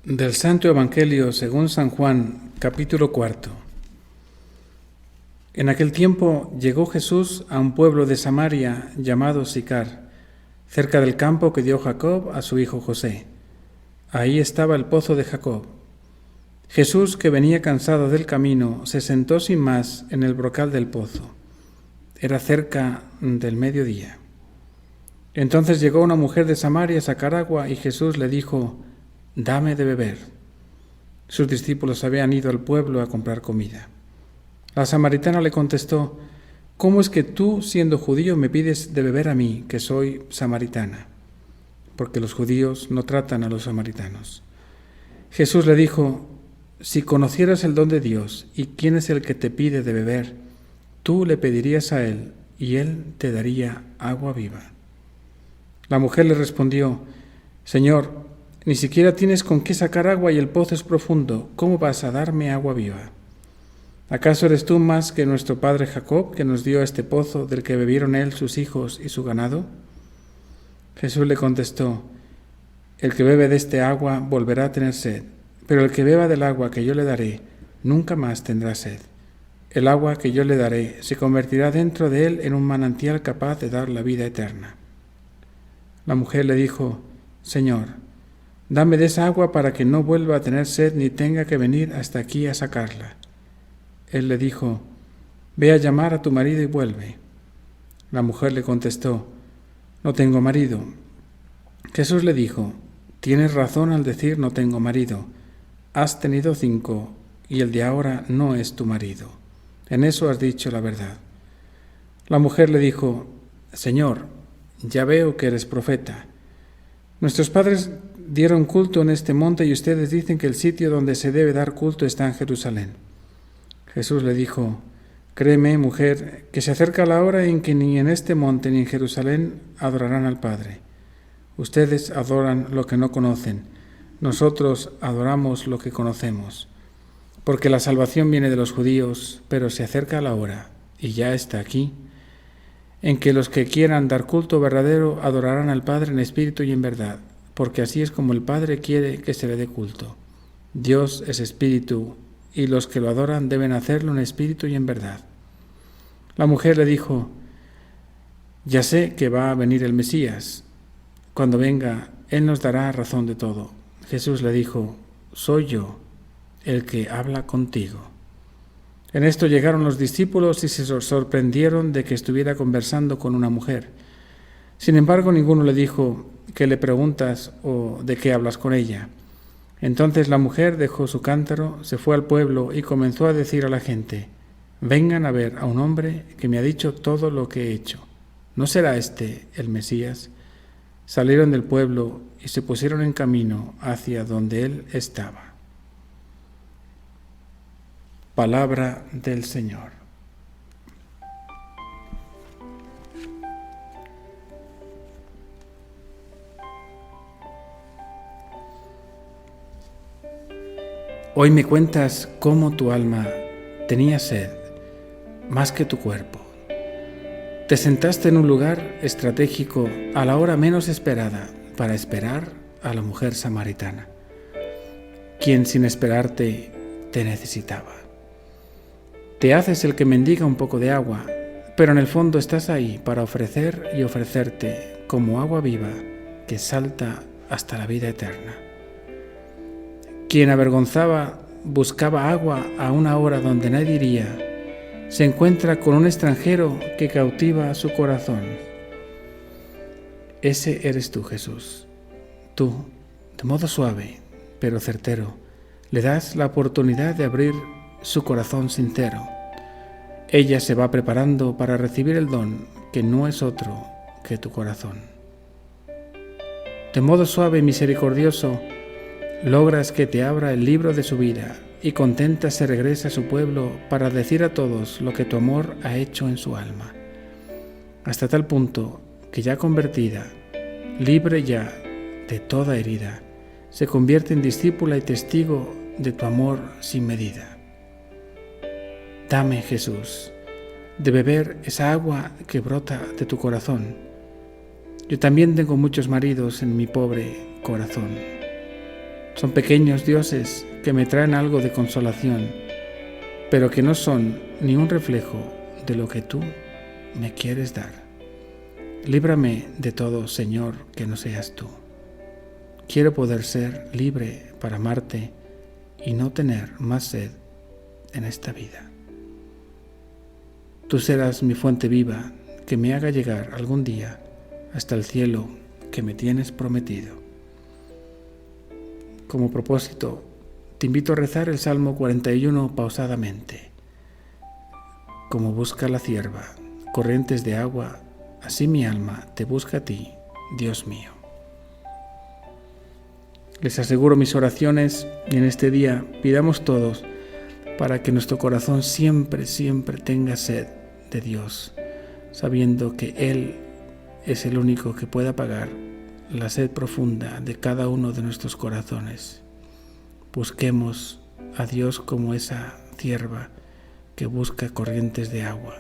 Del Santo Evangelio según San Juan, capítulo 4. En aquel tiempo llegó Jesús a un pueblo de Samaria llamado Sicar, cerca del campo que dio Jacob a su hijo José. Ahí estaba el pozo de Jacob. Jesús, que venía cansado del camino, se sentó sin más en el brocal del pozo. Era cerca del mediodía. Entonces llegó una mujer de Samaria a sacar agua y Jesús le dijo: «Dame de beber». Sus discípulos habían ido al pueblo a comprar comida. La samaritana le contestó: «¿Cómo es que tú, siendo judío, me pides de beber a mí, que soy samaritana?», porque los judíos no tratan a los samaritanos. Jesús le dijo: «Si conocieras el don de Dios y quién es el que te pide de beber, tú le pedirías a él y él te daría agua viva». La mujer le respondió: «Señor, ni siquiera tienes con qué sacar agua y el pozo es profundo. ¿Cómo vas a darme agua viva? ¿Acaso eres tú más que nuestro padre Jacob, que nos dio este pozo del que bebieron él, sus hijos y su ganado?». Jesús le contestó: «El que bebe de este agua volverá a tener sed, pero el que beba del agua que yo le daré nunca más tendrá sed. El agua que yo le daré se convertirá dentro de él en un manantial capaz de dar la vida eterna». La mujer le dijo: «Señor, dame de esa agua para que no vuelva a tener sed ni tenga que venir hasta aquí a sacarla». Él le dijo: «Ve a llamar a tu marido y vuelve». La mujer le contestó: «No tengo marido». Jesús le dijo: «Tienes razón al decir no tengo marido. Has tenido 5 y el de ahora no es tu marido. En eso has dicho la verdad». La mujer le dijo: «Señor, ya veo que eres profeta. Nuestros padres dieron culto en este monte y ustedes dicen que el sitio donde se debe dar culto está en Jerusalén». Jesús le dijo: «Créeme, mujer, que se acerca la hora en que ni en este monte ni en Jerusalén adorarán al Padre. Ustedes adoran lo que no conocen, nosotros adoramos lo que conocemos, porque la salvación viene de los judíos, pero se acerca la hora, y ya está aquí, en que los que quieran dar culto verdadero adorarán al Padre en espíritu y en verdad, porque así es como el Padre quiere que se le dé culto. Dios es espíritu, y los que lo adoran deben hacerlo en espíritu y en verdad». La mujer le dijo: «Ya sé que va a venir el Mesías. Cuando venga, Él nos dará razón de todo». Jesús le dijo: «Soy yo, el que habla contigo». En esto llegaron los discípulos y se sorprendieron de que estuviera conversando con una mujer. Sin embargo, ninguno le dijo: «¿Qué le preguntas o de qué hablas con ella?». Entonces la mujer dejó su cántaro, se fue al pueblo y comenzó a decir a la gente: «Vengan a ver a un hombre que me ha dicho todo lo que he hecho. ¿No será este el Mesías?». Salieron del pueblo y se pusieron en camino hacia donde él estaba. Palabra del Señor. Hoy me cuentas cómo tu alma tenía sed más que tu cuerpo. Te sentaste en un lugar estratégico a la hora menos esperada para esperar a la mujer samaritana, quien sin esperarte te necesitaba. Te haces el que mendiga un poco de agua, pero en el fondo estás ahí para ofrecer y ofrecerte como agua viva que salta hasta la vida eterna. Quien avergonzaba buscaba agua a una hora donde nadie iría, se encuentra con un extranjero que cautiva su corazón. Ese eres tú, Jesús. Tú, de modo suave, pero certero, le das la oportunidad de abrir su corazón sincero. Ella se va preparando para recibir el don que no es otro que tu corazón. De modo suave y misericordioso, logras que te abra el libro de su vida y contenta se regresa a su pueblo para decir a todos lo que tu amor ha hecho en su alma, hasta tal punto que ya convertida, libre ya de toda herida, se convierte en discípula y testigo de tu amor sin medida. Dame, Jesús, de beber esa agua que brota de tu corazón. Yo también tengo muchos maridos en mi pobre corazón. Son pequeños dioses que me traen algo de consolación, pero que no son ni un reflejo de lo que tú me quieres dar. Líbrame de todo, Señor, que no seas tú. Quiero poder ser libre para amarte y no tener más sed en esta vida. Tú serás mi fuente viva que me haga llegar algún día hasta el cielo que me tienes prometido. Como propósito, te invito a rezar el Salmo 41 pausadamente. Como busca la cierva corrientes de agua, así mi alma te busca a ti, Dios mío. Les aseguro mis oraciones y en este día pidamos todos para que nuestro corazón siempre, siempre tenga sed de Dios, sabiendo que Él es el único que puede apagar la sed profunda de cada uno de nuestros corazones. Busquemos a Dios como esa cierva que busca corrientes de agua.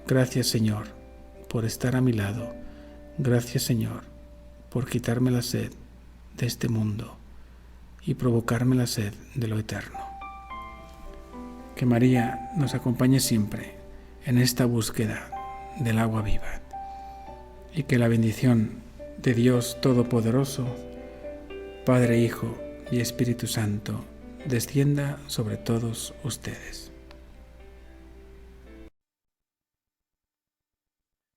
Gracias, Señor, por estar a mi lado. Gracias, Señor, por quitarme la sed de este mundo y provocarme la sed de lo eterno. Que María nos acompañe siempre en esta búsqueda del agua viva y que la bendición de Dios Todopoderoso, Padre, Hijo y Espíritu Santo, descienda sobre todos ustedes.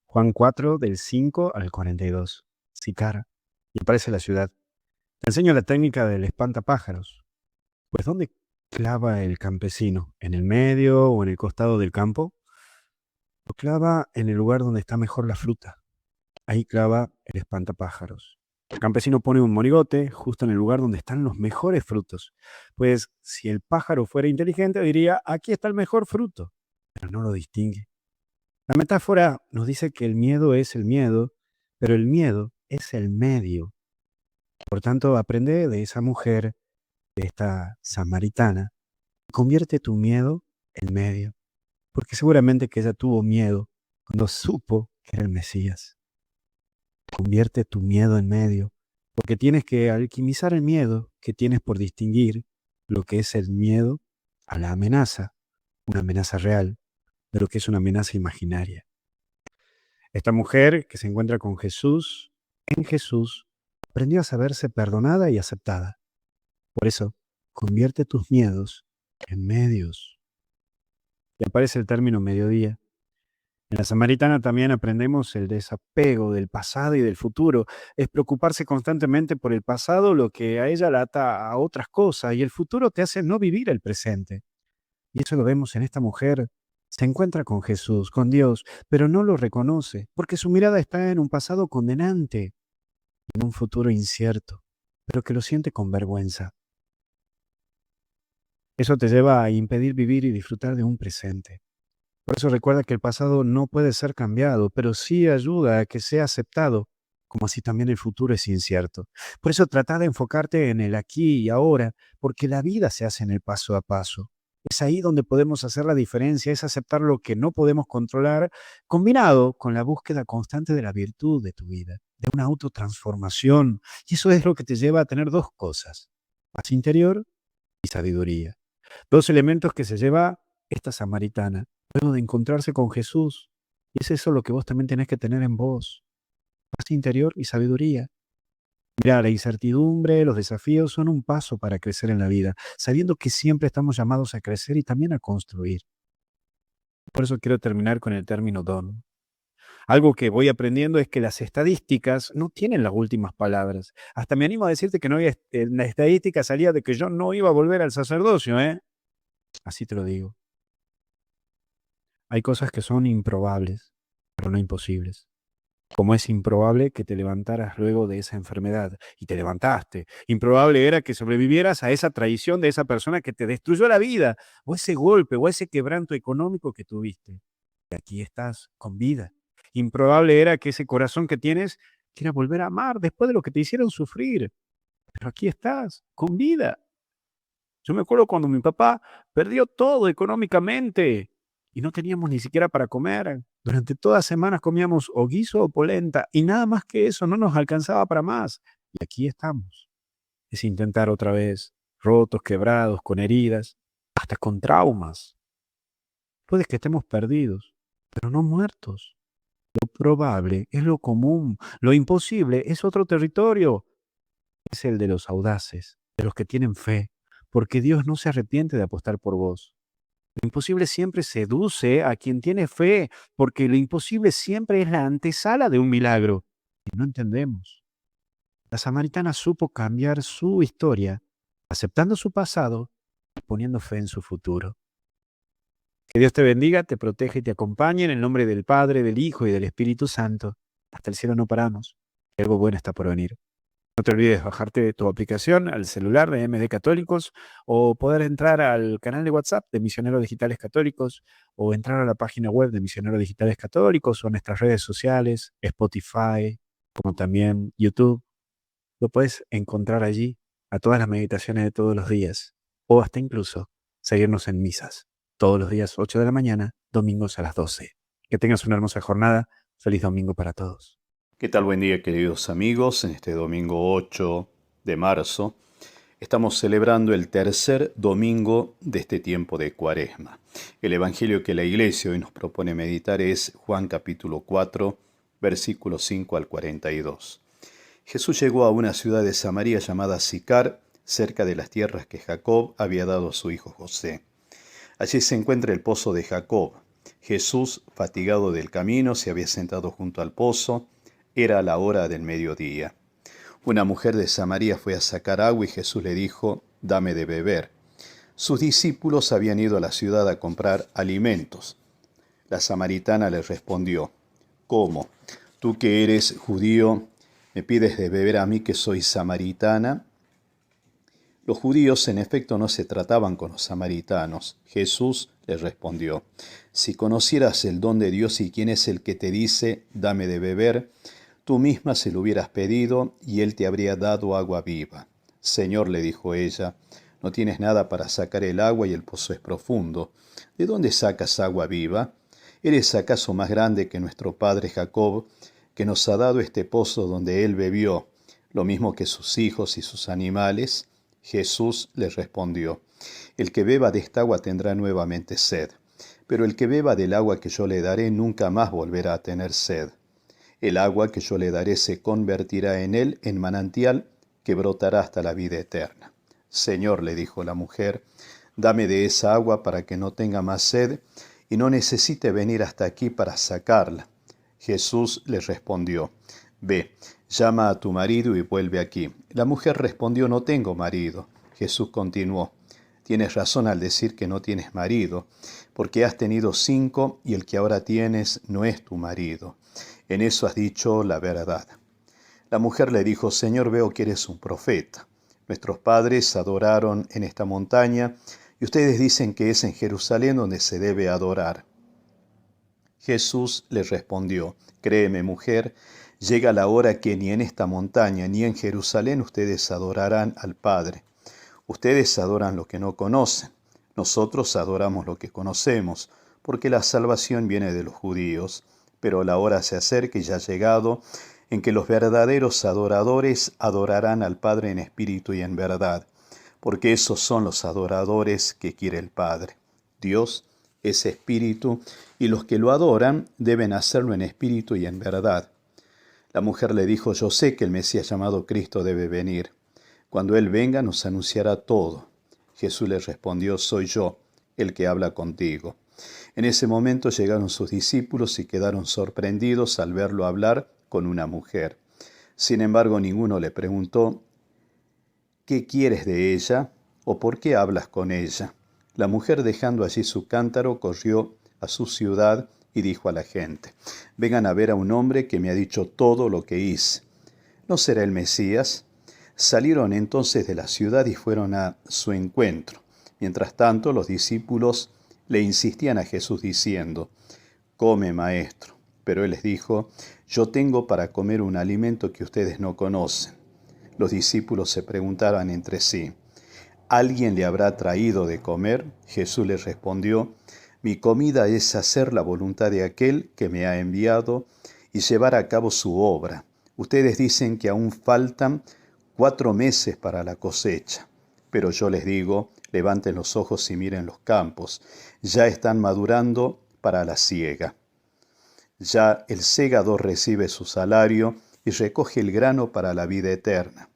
Juan 4, del 5 al 42. Sicar, y aparece la ciudad. Te enseño la técnica del espantapájaros. Pues ¿dónde clava el campesino? ¿En el medio o en el costado del campo? Lo clava en el lugar donde está mejor la fruta. Ahí clava el espantapájaros. El campesino pone un monigote justo en el lugar donde están los mejores frutos. Pues si el pájaro fuera inteligente diría, aquí está el mejor fruto, pero no lo distingue. La metáfora nos dice que el miedo es el miedo, pero el miedo es el medio. Por tanto, aprende de esa mujer, de esta samaritana, y convierte tu miedo en medio, porque seguramente que ella tuvo miedo cuando supo que era el Mesías. Convierte tu miedo en medio, porque tienes que alquimizar el miedo que tienes por distinguir lo que es el miedo a la amenaza, una amenaza real, de lo que es una amenaza imaginaria. Esta mujer que se encuentra con Jesús, en Jesús, aprendió a saberse perdonada y aceptada. Por eso, convierte tus miedos en medios. Y aparece el término mediodía. En la Samaritana también aprendemos el desapego del pasado y del futuro. Es preocuparse constantemente por el pasado, lo que a ella la ata a otras cosas, y el futuro te hace no vivir el presente. Y eso lo vemos en esta mujer. Se encuentra con Jesús, con Dios, pero no lo reconoce, porque su mirada está en un pasado condenante, en un futuro incierto, pero que lo siente con vergüenza. Eso te lleva a impedir vivir y disfrutar de un presente. Por eso recuerda que el pasado no puede ser cambiado, pero sí ayuda a que sea aceptado, como así también el futuro es incierto. Por eso trata de enfocarte en el aquí y ahora, porque la vida se hace en el paso a paso. Es ahí donde podemos hacer la diferencia, es aceptar lo que no podemos controlar, combinado con la búsqueda constante de la virtud de tu vida, de una autotransformación. Y eso es lo que te lleva a tener dos cosas, paz interior y sabiduría. Dos elementos que se lleva esta samaritana, luego de encontrarse con Jesús. Y es eso lo que vos también tenés que tener en vos, paz interior y sabiduría. Mira, la incertidumbre, los desafíos son un paso para crecer en la vida, sabiendo que siempre estamos llamados a crecer y también a construir. Por eso quiero terminar con el término don. Algo que voy aprendiendo es que las estadísticas no tienen las últimas palabras. Hasta me animo a decirte que no había, la estadística salía de que yo no iba a volver al sacerdocio, ¿eh? Así te lo digo. Hay cosas que son improbables, pero no imposibles. Como es improbable que te levantaras luego de esa enfermedad, y te levantaste. Improbable era que sobrevivieras a esa traición de esa persona que te destruyó la vida, o ese golpe, o ese quebranto económico que tuviste. Y aquí estás, con vida. Improbable era que ese corazón que tienes quiera volver a amar después de lo que te hicieron sufrir. Pero aquí estás, con vida. Yo me acuerdo cuando mi papá perdió todo económicamente y no teníamos ni siquiera para comer. Durante todas semanas comíamos o guiso o polenta y nada más que eso, no nos alcanzaba para más. Y aquí estamos. Es intentar otra vez, rotos, quebrados, con heridas, hasta con traumas. Puede que estemos perdidos, pero no muertos. Lo probable es lo común, lo imposible es otro territorio. Es el de los audaces, de los que tienen fe, porque Dios no se arrepiente de apostar por vos. Lo imposible siempre seduce a quien tiene fe, porque lo imposible siempre es la antesala de un milagro. Y no entendemos. La samaritana supo cambiar su historia, aceptando su pasado y poniendo fe en su futuro. Que Dios te bendiga, te proteja y te acompañe en el nombre del Padre, del Hijo y del Espíritu Santo. Hasta el cielo no paramos. Algo bueno está por venir. No te olvides bajarte tu aplicación al celular de MD Católicos o poder entrar al canal de WhatsApp de Misioneros Digitales Católicos o entrar a la página web de Misioneros Digitales Católicos o a nuestras redes sociales, Spotify, como también YouTube. Lo puedes encontrar allí a todas las meditaciones de todos los días o hasta incluso seguirnos en misas todos los días 8 de la mañana, domingos a las 12. Que tengas una hermosa jornada. Feliz domingo para todos. ¿Qué tal? Buen día, queridos amigos. En este domingo 8 de marzo estamos celebrando el tercer domingo de este tiempo de Cuaresma. El evangelio que la Iglesia hoy nos propone meditar es Juan capítulo 4, versículos 5 al 42. Jesús llegó a una ciudad de Samaria llamada Sicar, cerca de las tierras que Jacob había dado a su hijo José. Allí se encuentra el pozo de Jacob. Jesús, fatigado del camino, se había sentado junto al pozo. Era la hora del mediodía. Una mujer de Samaria fue a sacar agua y Jesús le dijo, «Dame de beber». Sus discípulos habían ido a la ciudad a comprar alimentos. La samaritana le respondió, «¿Cómo? Tú que eres judío, ¿me pides de beber a mí que soy samaritana?» Los judíos en efecto no se trataban con los samaritanos. Jesús les respondió, «Si conocieras el don de Dios y quién es el que te dice, dame de beber, tú misma se lo hubieras pedido y él te habría dado agua viva». «Señor», le dijo ella, «no tienes nada para sacar el agua y el pozo es profundo. ¿De dónde sacas agua viva? ¿Eres acaso más grande que nuestro padre Jacob, que nos ha dado este pozo donde él bebió, lo mismo que sus hijos y sus animales?» Jesús les respondió, «El que beba de esta agua tendrá nuevamente sed, pero el que beba del agua que yo le daré nunca más volverá a tener sed. El agua que yo le daré se convertirá en él en manantial que brotará hasta la vida eterna». «Señor», le dijo la mujer, «dame de esa agua para que no tenga más sed y no necesite venir hasta aquí para sacarla». Jesús le respondió, «Ve, llama a tu marido y vuelve aquí». La mujer respondió, «No tengo marido». Jesús continuó, «Tienes razón al decir que no tienes marido, porque has tenido 5 y el que ahora tienes no es tu marido. En eso has dicho la verdad». La mujer le dijo, «Señor, veo que eres un profeta. Nuestros padres adoraron en esta montaña y ustedes dicen que es en Jerusalén donde se debe adorar». Jesús le respondió, «Créeme, mujer, llega la hora que ni en esta montaña ni en Jerusalén ustedes adorarán al Padre. Ustedes adoran lo que no conocen. Nosotros adoramos lo que conocemos, porque la salvación viene de los judíos. Pero la hora se acerca y ya ha llegado en que los verdaderos adoradores adorarán al Padre en espíritu y en verdad, porque esos son los adoradores que quiere el Padre. Dios es espíritu, y los que lo adoran deben hacerlo en espíritu y en verdad». La mujer le dijo, «Yo sé que el Mesías llamado Cristo debe venir. Cuando Él venga nos anunciará todo». Jesús le respondió, «Soy yo, el que habla contigo». En ese momento llegaron sus discípulos y quedaron sorprendidos al verlo hablar con una mujer. Sin embargo, ninguno le preguntó, «¿Qué quieres de ella? ¿O por qué hablas con ella?». La mujer, dejando allí su cántaro, corrió a su ciudad y dijo a la gente, «Vengan a ver a un hombre que me ha dicho todo lo que hice. ¿No será el Mesías?». Salieron entonces de la ciudad y fueron a su encuentro. Mientras tanto, los discípulos le insistían a Jesús diciendo, «Come, maestro». Pero él les dijo, «Yo tengo para comer un alimento que ustedes no conocen». Los discípulos se preguntaban entre sí, «¿Alguien le habrá traído de comer?». Jesús les respondió, «Mi comida es hacer la voluntad de aquel que me ha enviado y llevar a cabo su obra. Ustedes dicen que aún faltan 4 meses para la cosecha. Pero yo les digo, levanten los ojos y miren los campos, ya están madurando para la siega. Ya el segador recibe su salario y recoge el grano para la vida eterna.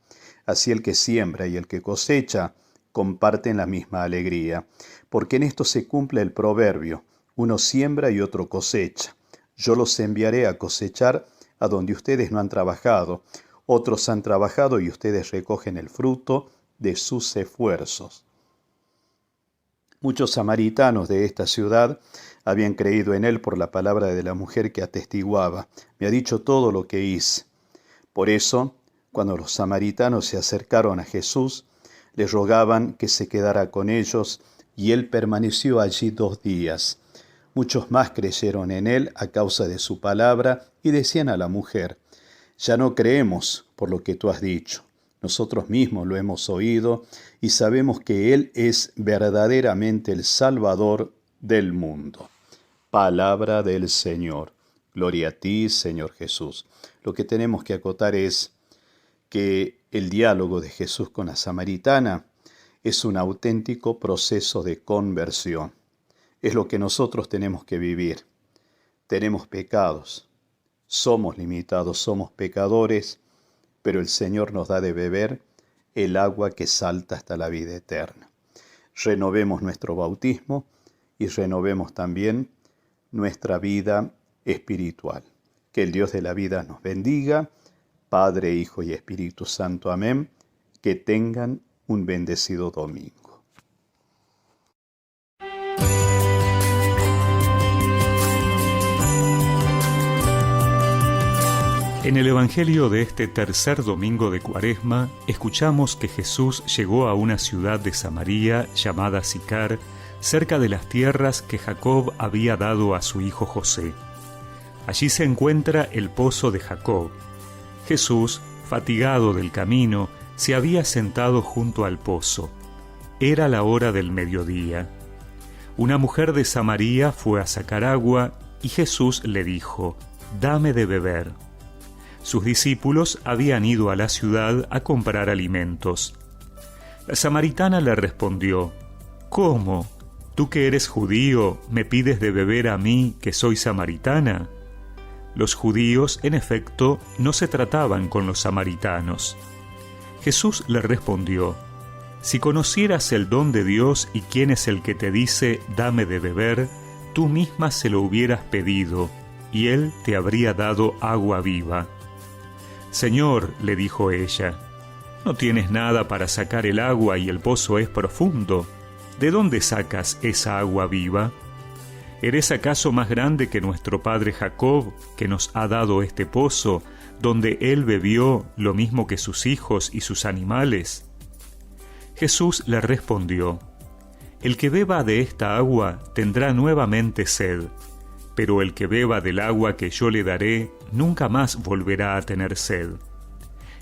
Así el que siembra y el que cosecha comparten la misma alegría, porque en esto se cumple el proverbio, uno siembra y otro cosecha. Yo los enviaré a cosechar a donde ustedes no han trabajado, otros han trabajado y ustedes recogen el fruto de sus esfuerzos. Muchos samaritanos de esta ciudad habían creído en él por la palabra de la mujer que atestiguaba, me ha dicho todo lo que hice. Por eso, cuando los samaritanos se acercaron a Jesús, le rogaban que se quedara con ellos, y él permaneció allí 2 días. Muchos más creyeron en él a causa de su palabra, y decían a la mujer, ya no creemos por lo que tú has dicho. Nosotros mismos lo hemos oído y sabemos que Él es verdaderamente el Salvador del mundo. Palabra del Señor. Gloria a ti, Señor Jesús. Lo que tenemos que acotar es que el diálogo de Jesús con la samaritana es un auténtico proceso de conversión. Es lo que nosotros tenemos que vivir. Tenemos pecados, somos limitados, somos pecadores, pero el Señor nos da de beber el agua que salta hasta la vida eterna. Renovemos nuestro bautismo y renovemos también nuestra vida espiritual. Que el Dios de la vida nos bendiga, Padre, Hijo y Espíritu Santo. Amén. Que tengan un bendecido domingo. En el Evangelio de este tercer domingo de Cuaresma, escuchamos que Jesús llegó a una ciudad de Samaria llamada Sicar, cerca de las tierras que Jacob había dado a su hijo José. Allí se encuentra el pozo de Jacob. Jesús, fatigado del camino, se había sentado junto al pozo. Era la hora del mediodía. Una mujer de Samaria fue a sacar agua y Jesús le dijo, «Dame de beber». Sus discípulos habían ido a la ciudad a comprar alimentos. La samaritana le respondió, «¿Cómo? ¿Tú que eres judío, me pides de beber a mí, que soy samaritana?» Los judíos, en efecto, no se trataban con los samaritanos. Jesús le respondió, «Si conocieras el don de Dios y quién es el que te dice, dame de beber, tú misma se lo hubieras pedido, y él te habría dado agua viva». «Señor», le dijo ella, «no tienes nada para sacar el agua y el pozo es profundo. ¿De dónde sacas esa agua viva? ¿Eres acaso más grande que nuestro padre Jacob, que nos ha dado este pozo, donde él bebió lo mismo que sus hijos y sus animales?» Jesús le respondió, «El que beba de esta agua tendrá nuevamente sed, pero el que beba del agua que yo le daré nunca más volverá a tener sed.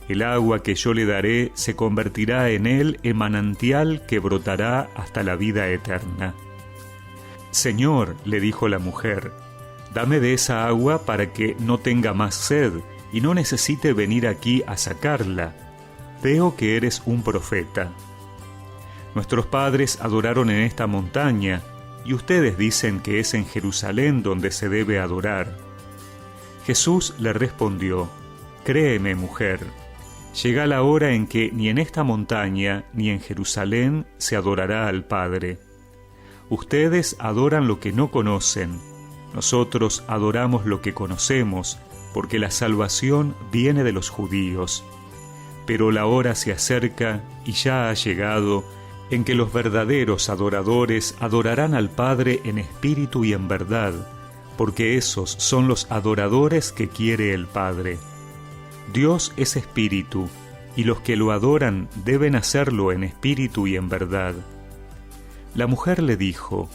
El agua que yo le daré se convertirá en él en manantial que brotará hasta la vida eterna». «Señor», le dijo la mujer, «dame de esa agua para que no tenga más sed y no necesite venir aquí a sacarla. Veo que eres un profeta. Nuestros padres adoraron en esta montaña, y ustedes dicen que es en Jerusalén donde se debe adorar». Jesús le respondió, «Créeme, mujer, llega la hora en que ni en esta montaña ni en Jerusalén se adorará al Padre. Ustedes adoran lo que no conocen, nosotros adoramos lo que conocemos, porque la salvación viene de los judíos. Pero la hora se acerca y ya ha llegado, en que los verdaderos adoradores adorarán al Padre en espíritu y en verdad, porque esos son los adoradores que quiere el Padre. Dios es espíritu, y los que lo adoran deben hacerlo en espíritu y en verdad». La mujer le dijo,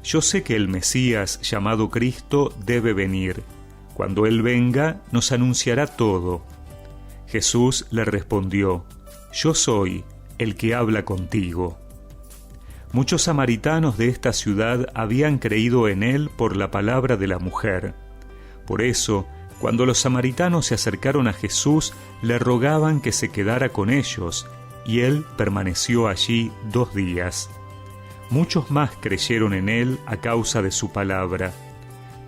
«Yo sé que el Mesías, llamado Cristo, debe venir. Cuando Él venga, nos anunciará todo». Jesús le respondió, «Yo soy el que habla contigo». Muchos samaritanos de esta ciudad habían creído en él por la palabra de la mujer. Por eso, Cuando los samaritanos se acercaron a Jesús, le rogaban que se quedara con ellos, y él permaneció allí 2 días. Muchos más creyeron en él a causa de su palabra,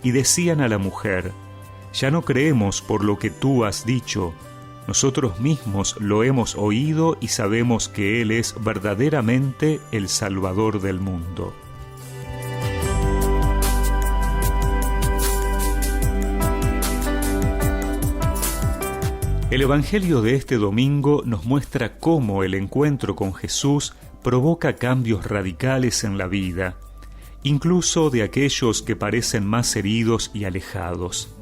y decían a la mujer: «Ya no creemos por lo que tú has dicho. Nosotros mismos lo hemos oído y sabemos que Él es verdaderamente el Salvador del mundo». El Evangelio de este domingo nos muestra cómo el encuentro con Jesús provoca cambios radicales en la vida, incluso de aquellos que parecen más heridos y alejados.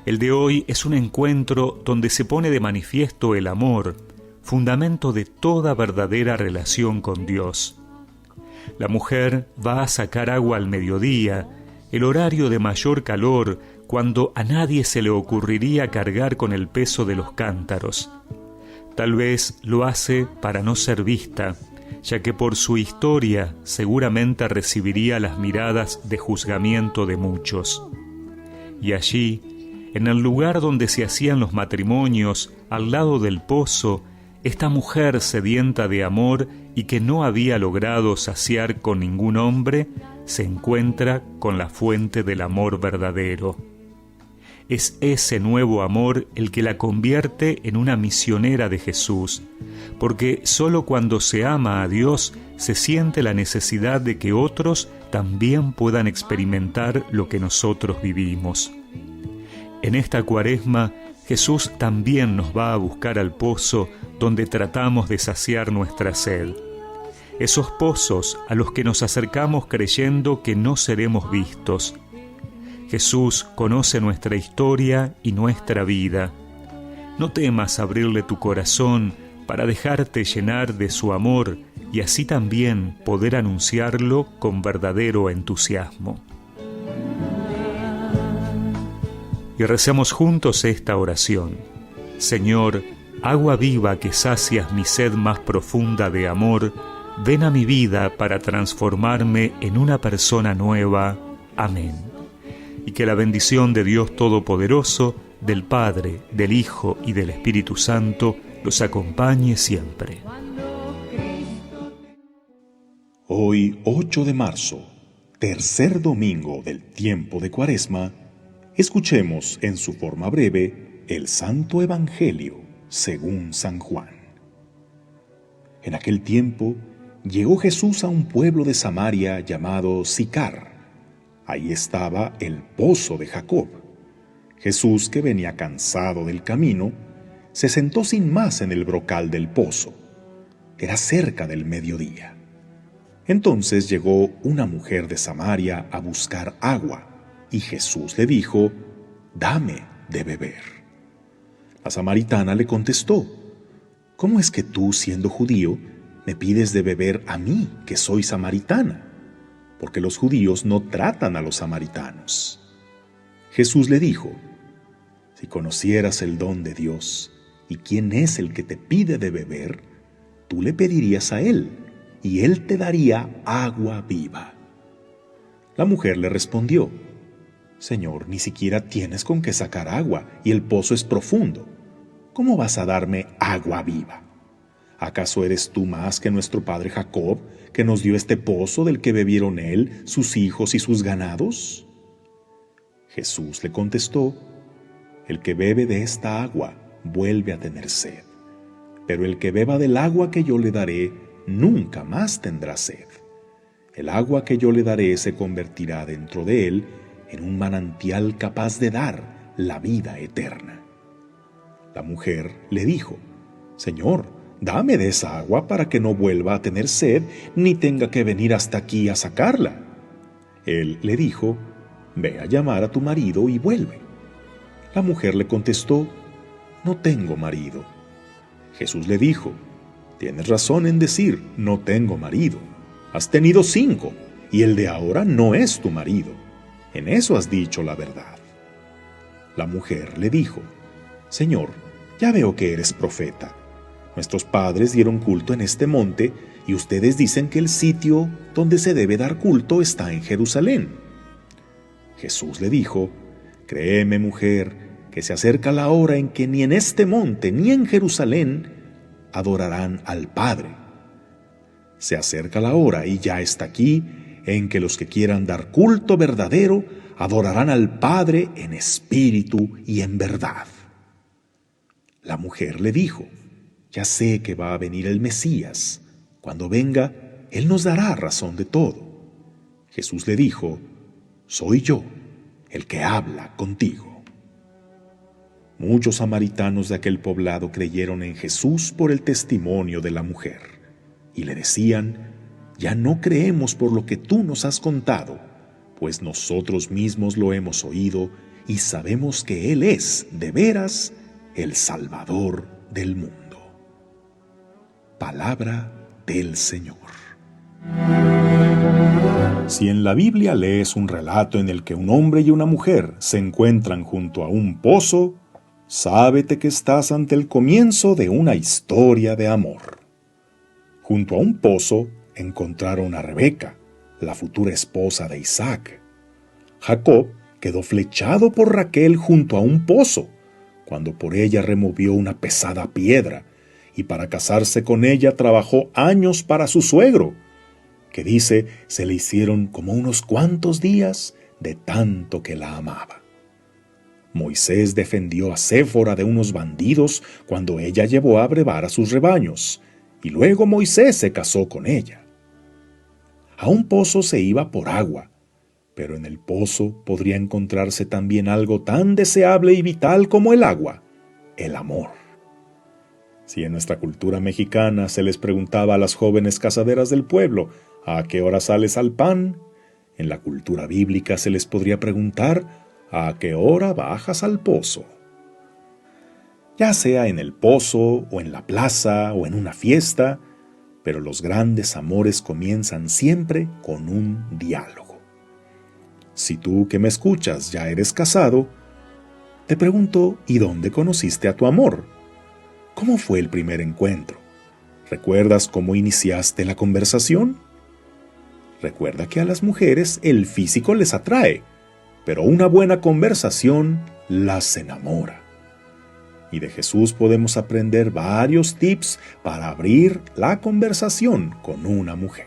El de hoy es un encuentro donde se pone de manifiesto el amor, fundamento de toda verdadera relación con Dios. La mujer va a sacar agua al mediodía, el horario de mayor calor, cuando a nadie se le ocurriría cargar con el peso de los cántaros. Tal vez lo hace para no ser vista, ya que por su historia seguramente recibiría las miradas de juzgamiento de muchos. Y allí, en el lugar donde se hacían los matrimonios, al lado del pozo, esta mujer sedienta de amor y que no había logrado saciar con ningún hombre, se encuentra con la fuente del amor verdadero. Es ese nuevo amor el que la convierte en una misionera de Jesús, porque solo cuando se ama a Dios se siente la necesidad de que otros también puedan experimentar lo que nosotros vivimos. En esta Cuaresma, Jesús también nos va a buscar al pozo donde tratamos de saciar nuestra sed. Esos pozos a los que nos acercamos creyendo que no seremos vistos. Jesús conoce nuestra historia y nuestra vida. No temas abrirle tu corazón para dejarte llenar de su amor y así también poder anunciarlo con verdadero entusiasmo. Y recemos juntos esta oración. Señor, agua viva que sacias mi sed más profunda de amor, ven a mi vida para transformarme en una persona nueva. Amén. Y que la bendición de Dios Todopoderoso, del Padre, del Hijo y del Espíritu Santo los acompañe siempre. Hoy, 8 de marzo, tercer domingo del tiempo de Cuaresma, escuchemos en su forma breve el Santo Evangelio según San Juan. En aquel tiempo llegó Jesús a un pueblo de Samaria llamado Sicar. Ahí estaba el pozo de Jacob. Jesús, que venía cansado del camino, se sentó sin más en el brocal del pozo. Era cerca del mediodía. Entonces llegó una mujer de Samaria a buscar agua, y Jesús le dijo: «Dame de beber». La samaritana le contestó: «¿Cómo es que tú, siendo judío, me pides de beber a mí, que soy samaritana? Porque los judíos no tratan a los samaritanos». Jesús le dijo: «Si conocieras el don de Dios y quién es el que te pide de beber, tú le pedirías a él, y él te daría agua viva». La mujer le respondió: «Señor, ni siquiera tienes con qué sacar agua, y el pozo es profundo. ¿Cómo vas a darme agua viva? ¿Acaso eres tú más que nuestro padre Jacob, que nos dio este pozo del que bebieron él, sus hijos y sus ganados?» Jesús le contestó: «El que bebe de esta agua vuelve a tener sed, pero el que beba del agua que yo le daré nunca más tendrá sed. El agua que yo le daré se convertirá dentro de él en un manantial capaz de dar la vida eterna». La mujer le dijo: «Señor, dame de esa agua para que no vuelva a tener sed ni tenga que venir hasta aquí a sacarla». Él le dijo: «Ve a llamar a tu marido y vuelve». La mujer le contestó: «No tengo marido». Jesús le dijo: «Tienes razón en decir, no tengo marido. Has tenido 5, y el de ahora no es tu marido. En eso has dicho la verdad». La mujer le dijo: «Señor, ya veo que eres profeta. Nuestros padres dieron culto en este monte, y ustedes dicen que el sitio donde se debe dar culto está en Jerusalén». Jesús le dijo: «Créeme, mujer, que se acerca la hora en que ni en este monte ni en Jerusalén adorarán al Padre. Se acerca la hora, y ya está aquí, en que los que quieran dar culto verdadero adorarán al Padre en espíritu y en verdad. La mujer le dijo: ya sé que va a venir el Mesías. Cuando venga, Él nos dará razón de todo. Jesús le dijo: soy yo, el que habla contigo. Muchos samaritanos de aquel poblado creyeron en Jesús por el testimonio de la mujer, y le decían: ya no creemos por lo que tú nos has contado, pues nosotros mismos lo hemos oído y sabemos que Él es, de veras, el Salvador del mundo. Palabra del Señor. Si en la Biblia lees un relato en el que un hombre y una mujer se encuentran junto a un pozo, sábete que estás ante el comienzo de una historia de amor. Junto a un pozo encontraron a Rebeca, la futura esposa de Isaac. Jacob quedó flechado por Raquel junto a un pozo, cuando por ella removió una pesada piedra, y para casarse con ella trabajó años para su suegro, que dice se le hicieron como unos cuantos días de tanto que la amaba. Moisés defendió a Séfora de unos bandidos cuando ella llevó a brevar a sus rebaños, y luego Moisés se casó con ella. A un pozo se iba por agua, pero en el pozo podría encontrarse también algo tan deseable y vital como el agua: el amor. Si en nuestra cultura mexicana se les preguntaba a las jóvenes casaderas del pueblo: ¿a qué hora sales al pan?, en la cultura bíblica se les podría preguntar: ¿a qué hora bajas al pozo? Ya sea en el pozo, o en la plaza, o en una fiesta, pero los grandes amores comienzan siempre con un diálogo. Si tú que me escuchas ya eres casado, te pregunto: ¿y dónde conociste a tu amor? ¿Cómo fue el primer encuentro? ¿Recuerdas cómo iniciaste la conversación? Recuerda que a las mujeres el físico les atrae, pero una buena conversación las enamora. Y de Jesús podemos aprender varios tips para abrir la conversación con una mujer.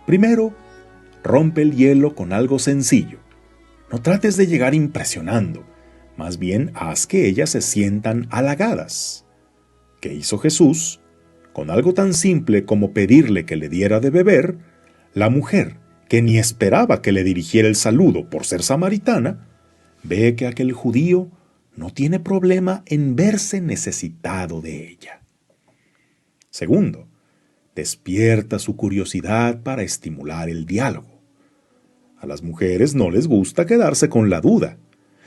Primero, rompe el hielo con algo sencillo. No trates de llegar impresionando, más bien haz que ellas se sientan halagadas. ¿Qué hizo Jesús? Con algo tan simple como pedirle que le diera de beber, la mujer, que ni esperaba que le dirigiera el saludo por ser samaritana, ve que aquel judío no tiene problema en verse necesitado de ella. Segundo, despierta su curiosidad para estimular el diálogo. A las mujeres no les gusta quedarse con la duda.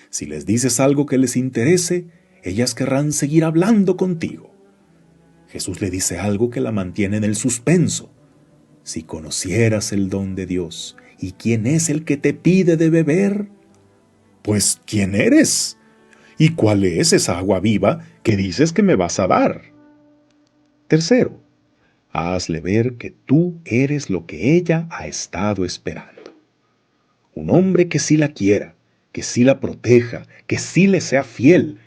Si les dices algo que les interese, ellas querrán seguir hablando contigo. Jesús le dice algo que la mantiene en el suspenso. Si conocieras el don de Dios y quién es el que te pide de beber, pues ¿quién eres? ¿Y cuál es esa agua viva que dices que me vas a dar? Tercero, hazle ver que tú eres lo que ella ha estado esperando. Un hombre que sí la quiera, que sí la proteja, que sí le sea fiel,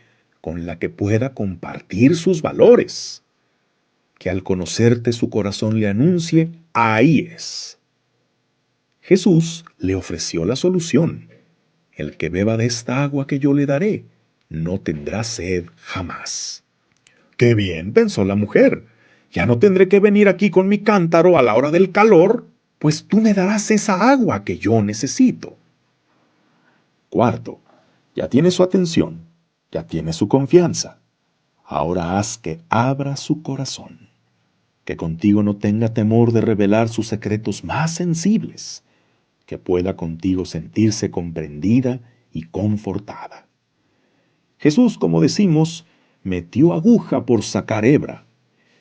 con la que pueda compartir sus valores. Que al conocerte su corazón le anuncie: ahí es. Jesús le ofreció la solución: el que beba de esta agua que yo le daré, no tendrá sed jamás. ¡Qué bien!, pensó la mujer. Ya no tendré que venir aquí con mi cántaro a la hora del calor, pues tú me darás esa agua que yo necesito. Cuarto, ya tiene su atención, ya tiene su confianza. Ahora haz que abra su corazón. Que contigo no tenga temor de revelar sus secretos más sensibles, que pueda contigo sentirse comprendida y confortada. Jesús, como decimos, metió aguja por sacar hebra,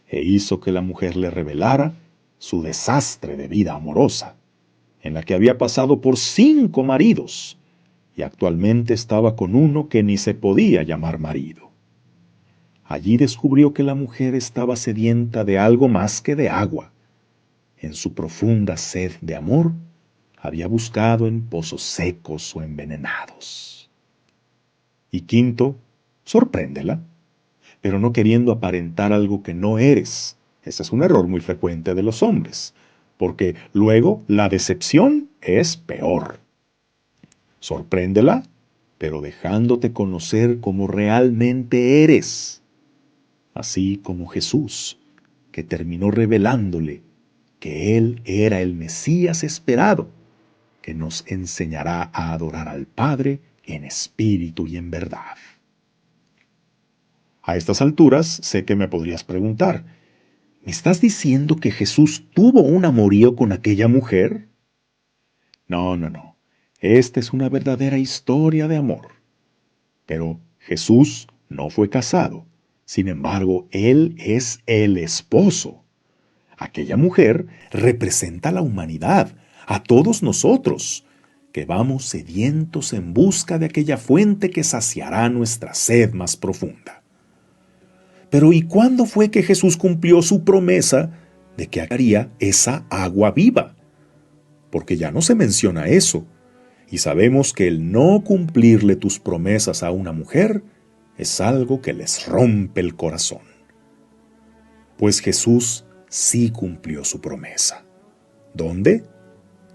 e hizo que la mujer le revelara su desastre de vida amorosa, en la que había pasado por 5 maridos, y actualmente estaba con uno que ni se podía llamar marido. Allí descubrió que la mujer estaba sedienta de algo más que de agua. En su profunda sed de amor, había buscado en pozos secos o envenenados. Y quinto, sorpréndela, pero no queriendo aparentar algo que no eres. Ese es un error muy frecuente de los hombres, porque luego la decepción es peor. Sorpréndela, pero dejándote conocer como realmente eres, así como Jesús, que terminó revelándole que Él era el Mesías esperado, que nos enseñará a adorar al Padre en espíritu y en verdad. A estas alturas sé que me podrías preguntar, ¿me estás diciendo que Jesús tuvo un amorío con aquella mujer? No, no, no. Esta es una verdadera historia de amor. Pero Jesús no fue casado. Sin embargo, Él es el esposo. Aquella mujer representa a la humanidad, a todos nosotros, que vamos sedientos en busca de aquella fuente que saciará nuestra sed más profunda. Pero ¿y cuándo fue que Jesús cumplió su promesa de que haría esa agua viva? Porque ya no se menciona eso, y sabemos que el no cumplirle tus promesas a una mujer es algo que les rompe el corazón. Pues Jesús sí cumplió su promesa. ¿Dónde?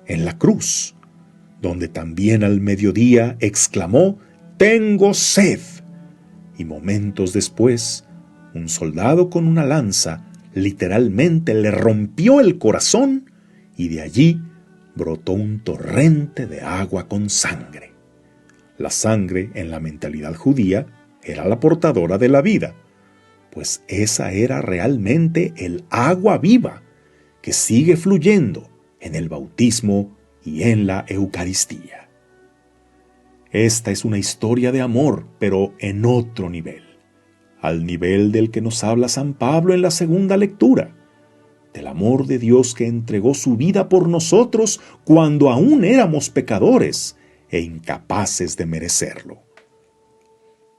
En la cruz, donde también al mediodía exclamó, «Tengo sed». Y momentos después, un soldado con una lanza literalmente le rompió el corazón y de allí brotó un torrente de agua con sangre. La sangre, en la mentalidad judía, era la portadora de la vida, pues esa era realmente el agua viva que sigue fluyendo en el bautismo y en la Eucaristía. Esta es una historia de amor, pero en otro nivel, al nivel del que nos habla San Pablo en la segunda lectura, del amor de Dios que entregó su vida por nosotros cuando aún éramos pecadores e incapaces de merecerlo.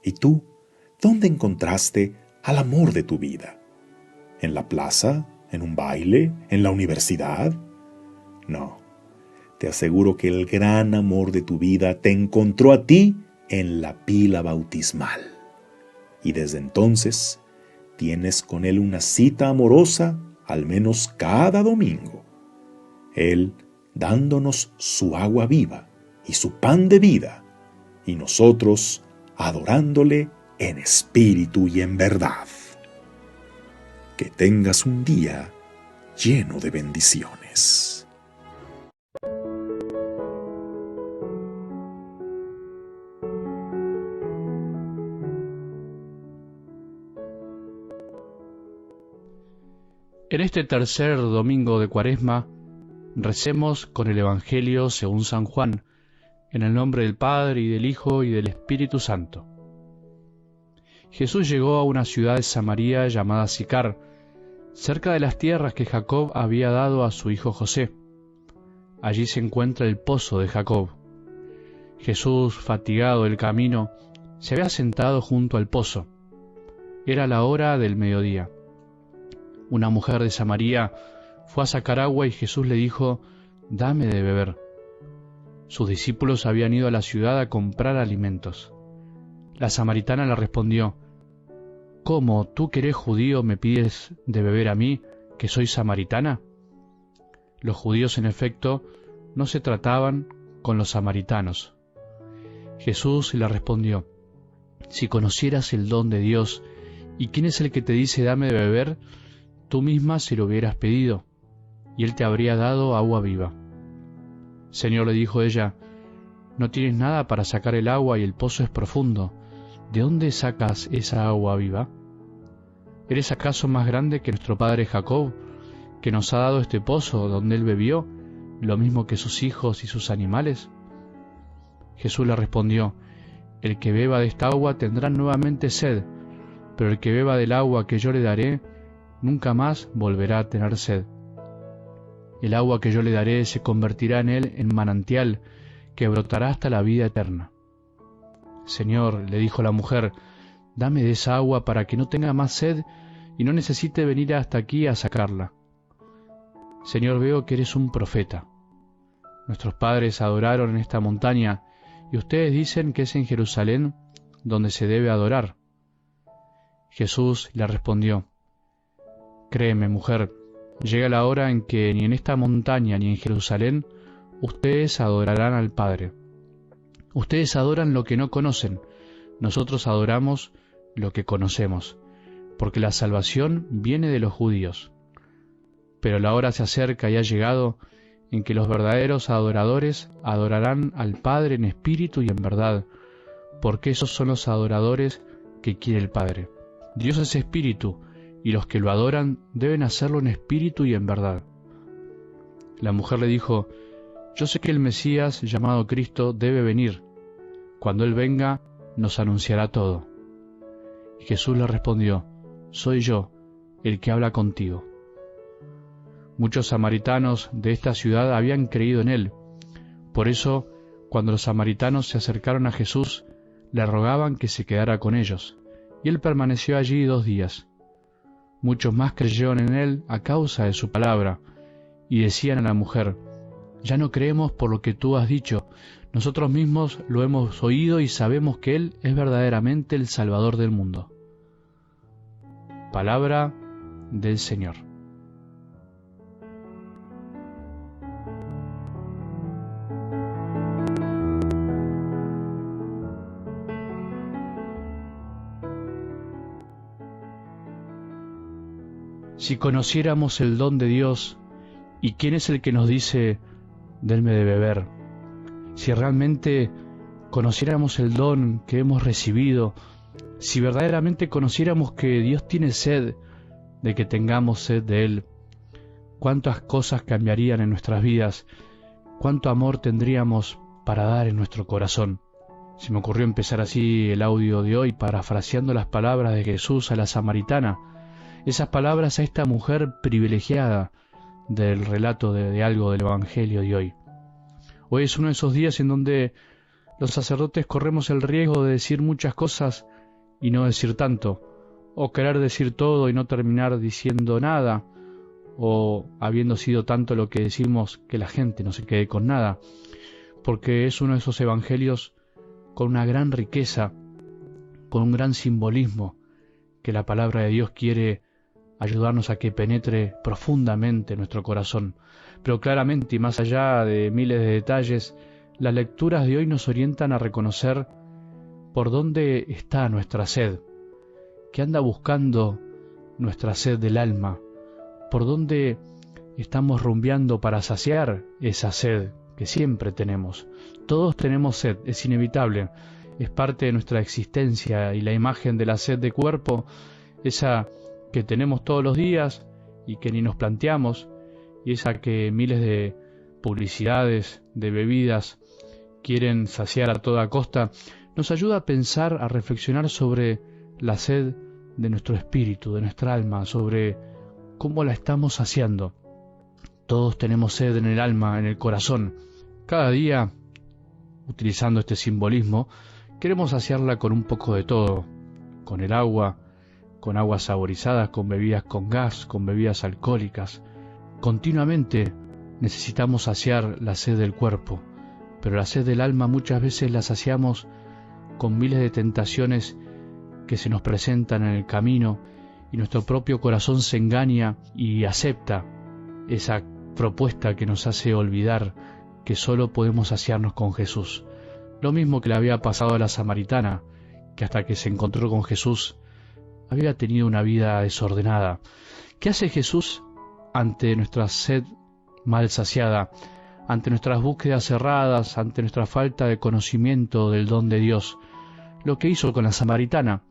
¿Y tú, dónde encontraste al amor de tu vida? ¿En la plaza? ¿En un baile? ¿En la universidad? No, te aseguro que el gran amor de tu vida te encontró a ti en la pila bautismal. Y desde entonces tienes con Él una cita amorosa al menos cada domingo. Él dándonos su agua viva y su pan de vida, y nosotros adorándole en espíritu y en verdad. Que tengas un día lleno de bendiciones. En este tercer domingo de Cuaresma, recemos con el Evangelio según San Juan, en el nombre del Padre, y del Hijo, y del Espíritu Santo. Jesús llegó a una ciudad de Samaria llamada Sicar, cerca de las tierras que Jacob había dado a su hijo José. Allí se encuentra el pozo de Jacob. Jesús, fatigado del camino, se había sentado junto al pozo. Era la hora del mediodía. Una mujer de Samaria fue a sacar agua y Jesús le dijo, «Dame de beber». Sus discípulos habían ido a la ciudad a comprar alimentos. La samaritana le respondió, «¿Cómo, tú que eres judío, me pides de beber a mí, que soy samaritana?» Los judíos, en efecto, no se trataban con los samaritanos. Jesús le respondió, «Si conocieras el don de Dios, y quién es el que te dice dame de beber, tú misma se lo hubieras pedido, y él te habría dado agua viva». «Señor», le dijo ella, «no tienes nada para sacar el agua y el pozo es profundo. ¿De dónde sacas esa agua viva? ¿Eres acaso más grande que nuestro padre Jacob, que nos ha dado este pozo donde él bebió, lo mismo que sus hijos y sus animales?» Jesús le respondió, «El que beba de esta agua tendrá nuevamente sed, pero el que beba del agua que yo le daré, nunca más volverá a tener sed. El agua que yo le daré se convertirá en él en manantial que brotará hasta la vida eterna». «Señor», le dijo la mujer, «dame de esa agua para que no tenga más sed y no necesite venir hasta aquí a sacarla». «Señor, veo que eres un profeta. Nuestros padres adoraron en esta montaña y ustedes dicen que es en Jerusalén donde se debe adorar. Jesús le respondió: Créeme, mujer, llega la hora en que ni en esta montaña ni en Jerusalén ustedes adorarán al Padre. Ustedes adoran lo que no conocen, nosotros adoramos lo que conocemos, porque la salvación viene de los judíos. Pero la hora se acerca y ha llegado en que los verdaderos adoradores adorarán al Padre en espíritu y en verdad, porque esos son los adoradores que quiere el Padre. Dios es espíritu, y los que lo adoran deben hacerlo en espíritu y en verdad. La mujer le dijo: Yo sé que el Mesías, llamado Cristo, debe venir. Cuando Él venga, nos anunciará todo. Y Jesús le respondió: Soy yo, el que habla contigo. Muchos samaritanos de esta ciudad habían creído en Él. Por eso, cuando los samaritanos se acercaron a Jesús, le rogaban que se quedara con ellos, y Él permaneció allí 2 días. Muchos más creyeron en Él a causa de su palabra, y decían a la mujer: Ya no creemos por lo que tú has dicho, nosotros mismos lo hemos oído y sabemos que Él es verdaderamente el Salvador del mundo. Palabra del Señor. Si conociéramos el don de Dios, ¿y quién es el que nos dice: denme de beber? Si realmente conociéramos el don que hemos recibido, si verdaderamente conociéramos que Dios tiene sed de que tengamos sed de Él, cuántas cosas cambiarían en nuestras vidas, cuánto amor tendríamos para dar en nuestro corazón. Se me ocurrió empezar así el audio de hoy, parafraseando las palabras de Jesús a la samaritana, esas palabras a esta mujer privilegiada del relato de algo del Evangelio de hoy. Hoy es uno de esos días en donde los sacerdotes corremos el riesgo de decir muchas cosas y no decir tanto, o querer decir todo y no terminar diciendo nada, o habiendo sido tanto lo que decimos que la gente no se quede con nada, porque es uno de esos evangelios con una gran riqueza, con un gran simbolismo, que la palabra de Dios quiere ayudarnos a que penetre profundamente en nuestro corazón. Pero claramente, y más allá de miles de detalles, las lecturas de hoy nos orientan a reconocer por dónde está nuestra sed, qué anda buscando nuestra sed del alma, por dónde estamos rumbeando para saciar esa sed que siempre tenemos. Todos tenemos sed, es inevitable, es parte de nuestra existencia, y la imagen de la sed de cuerpo, esa que tenemos todos los días y que ni nos planteamos, y esa que miles de publicidades de bebidas quieren saciar a toda costa, nos ayuda a pensar, a reflexionar sobre la sed de nuestro espíritu, de nuestra alma, sobre cómo la estamos saciando. Todos tenemos sed en el alma, en el corazón. Cada día, utilizando este simbolismo, queremos saciarla con un poco de todo, con el agua, con aguas saborizadas, con bebidas con gas, con bebidas alcohólicas. Continuamente necesitamos saciar la sed del cuerpo, pero la sed del alma muchas veces la saciamos con miles de tentaciones que se nos presentan en el camino, y nuestro propio corazón se engaña y acepta esa propuesta que nos hace olvidar que solo podemos saciarnos con Jesús. Lo mismo que le había pasado a la samaritana, que hasta que se encontró con Jesús había tenido una vida desordenada. ¿Qué hace Jesús ante nuestra sed mal saciada, ante nuestras búsquedas cerradas, ante nuestra falta de conocimiento del don de Dios? Lo que hizo con la samaritana,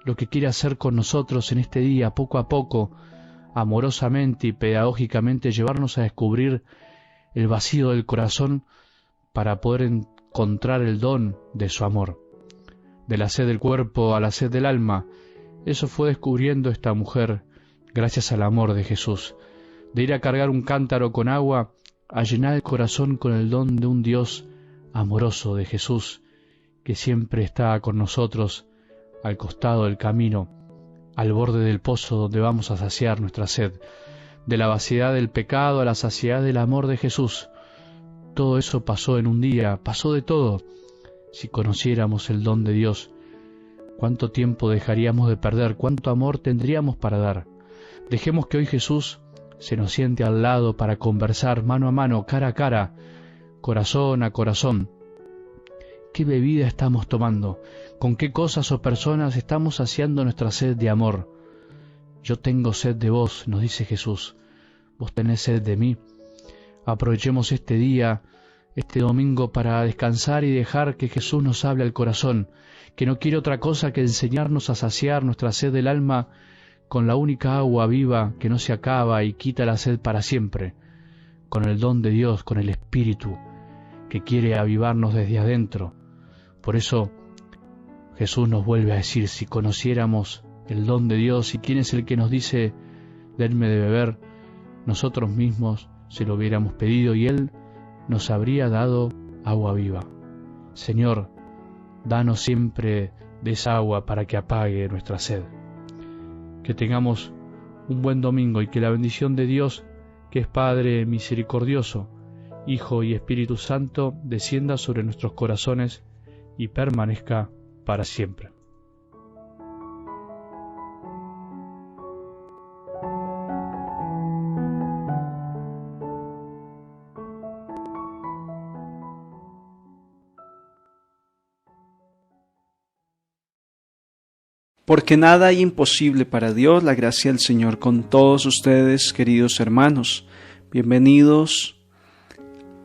lo que quiere hacer con nosotros en este día, poco a poco, amorosamente y pedagógicamente, llevarnos a descubrir el vacío del corazón para poder encontrar el don de su amor. De la sed del cuerpo a la sed del alma, eso fue descubriendo esta mujer gracias al amor de Jesús. De ir a cargar un cántaro con agua a llenar el corazón con el don de un Dios amoroso, de Jesús, que siempre está con nosotros al costado del camino, al borde del pozo donde vamos a saciar nuestra sed. De la vaciedad del pecado a la saciedad del amor de Jesús. Todo eso pasó en un día, pasó de todo. Si conociéramos el don de Dios, ¿Cuánto tiempo dejaríamos de perder? ¿Cuánto amor tendríamos para dar? Dejemos que hoy Jesús se nos siente al lado para conversar mano a mano, cara a cara, corazón a corazón. ¿Qué bebida estamos tomando? ¿Con qué cosas o personas estamos saciando nuestra sed de amor? Yo tengo sed de vos, nos dice Jesús. Vos tenés sed de mí. Aprovechemos este día, este domingo, para descansar y dejar que Jesús nos hable al corazón, que no quiere otra cosa que enseñarnos a saciar nuestra sed del alma con la única agua viva que no se acaba y quita la sed para siempre, con el don de Dios, con el Espíritu, que quiere avivarnos desde adentro. Por eso Jesús nos vuelve a decir, si conociéramos el don de Dios y quién es el que nos dice, denme de beber, nosotros mismos se lo hubiéramos pedido y Él nos habría dado agua viva. Señor, danos siempre de esa agua para que apague nuestra sed. Que tengamos un buen domingo y que la bendición de Dios, que es Padre misericordioso, Hijo y Espíritu Santo, descienda sobre nuestros corazones y permanezca para siempre. Porque nada hay imposible para Dios. La gracia del Señor con todos ustedes, queridos hermanos. Bienvenidos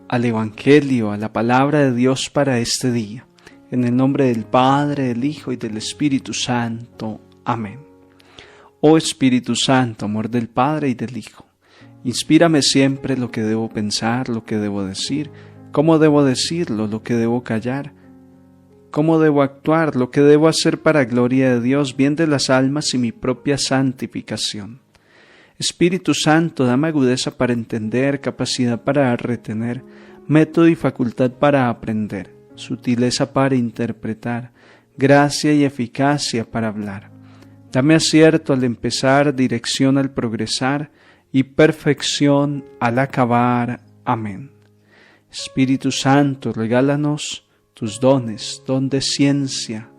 al Evangelio, a la palabra de Dios para este día. En el nombre del Padre, del Hijo y del Espíritu Santo. Amén. Oh Espíritu Santo, amor del Padre y del Hijo, inspírame siempre lo que debo pensar, lo que debo decir, cómo debo decirlo, lo que debo callar, cómo debo actuar, lo que debo hacer para gloria de Dios, bien de las almas y mi propia santificación. Espíritu Santo, dame agudeza para entender, capacidad para retener, método y facultad para aprender, sutileza para interpretar, gracia y eficacia para hablar. Dame acierto al empezar, dirección al progresar y perfección al acabar. Amén. Espíritu Santo, regálanos tus dones, don de ciencia,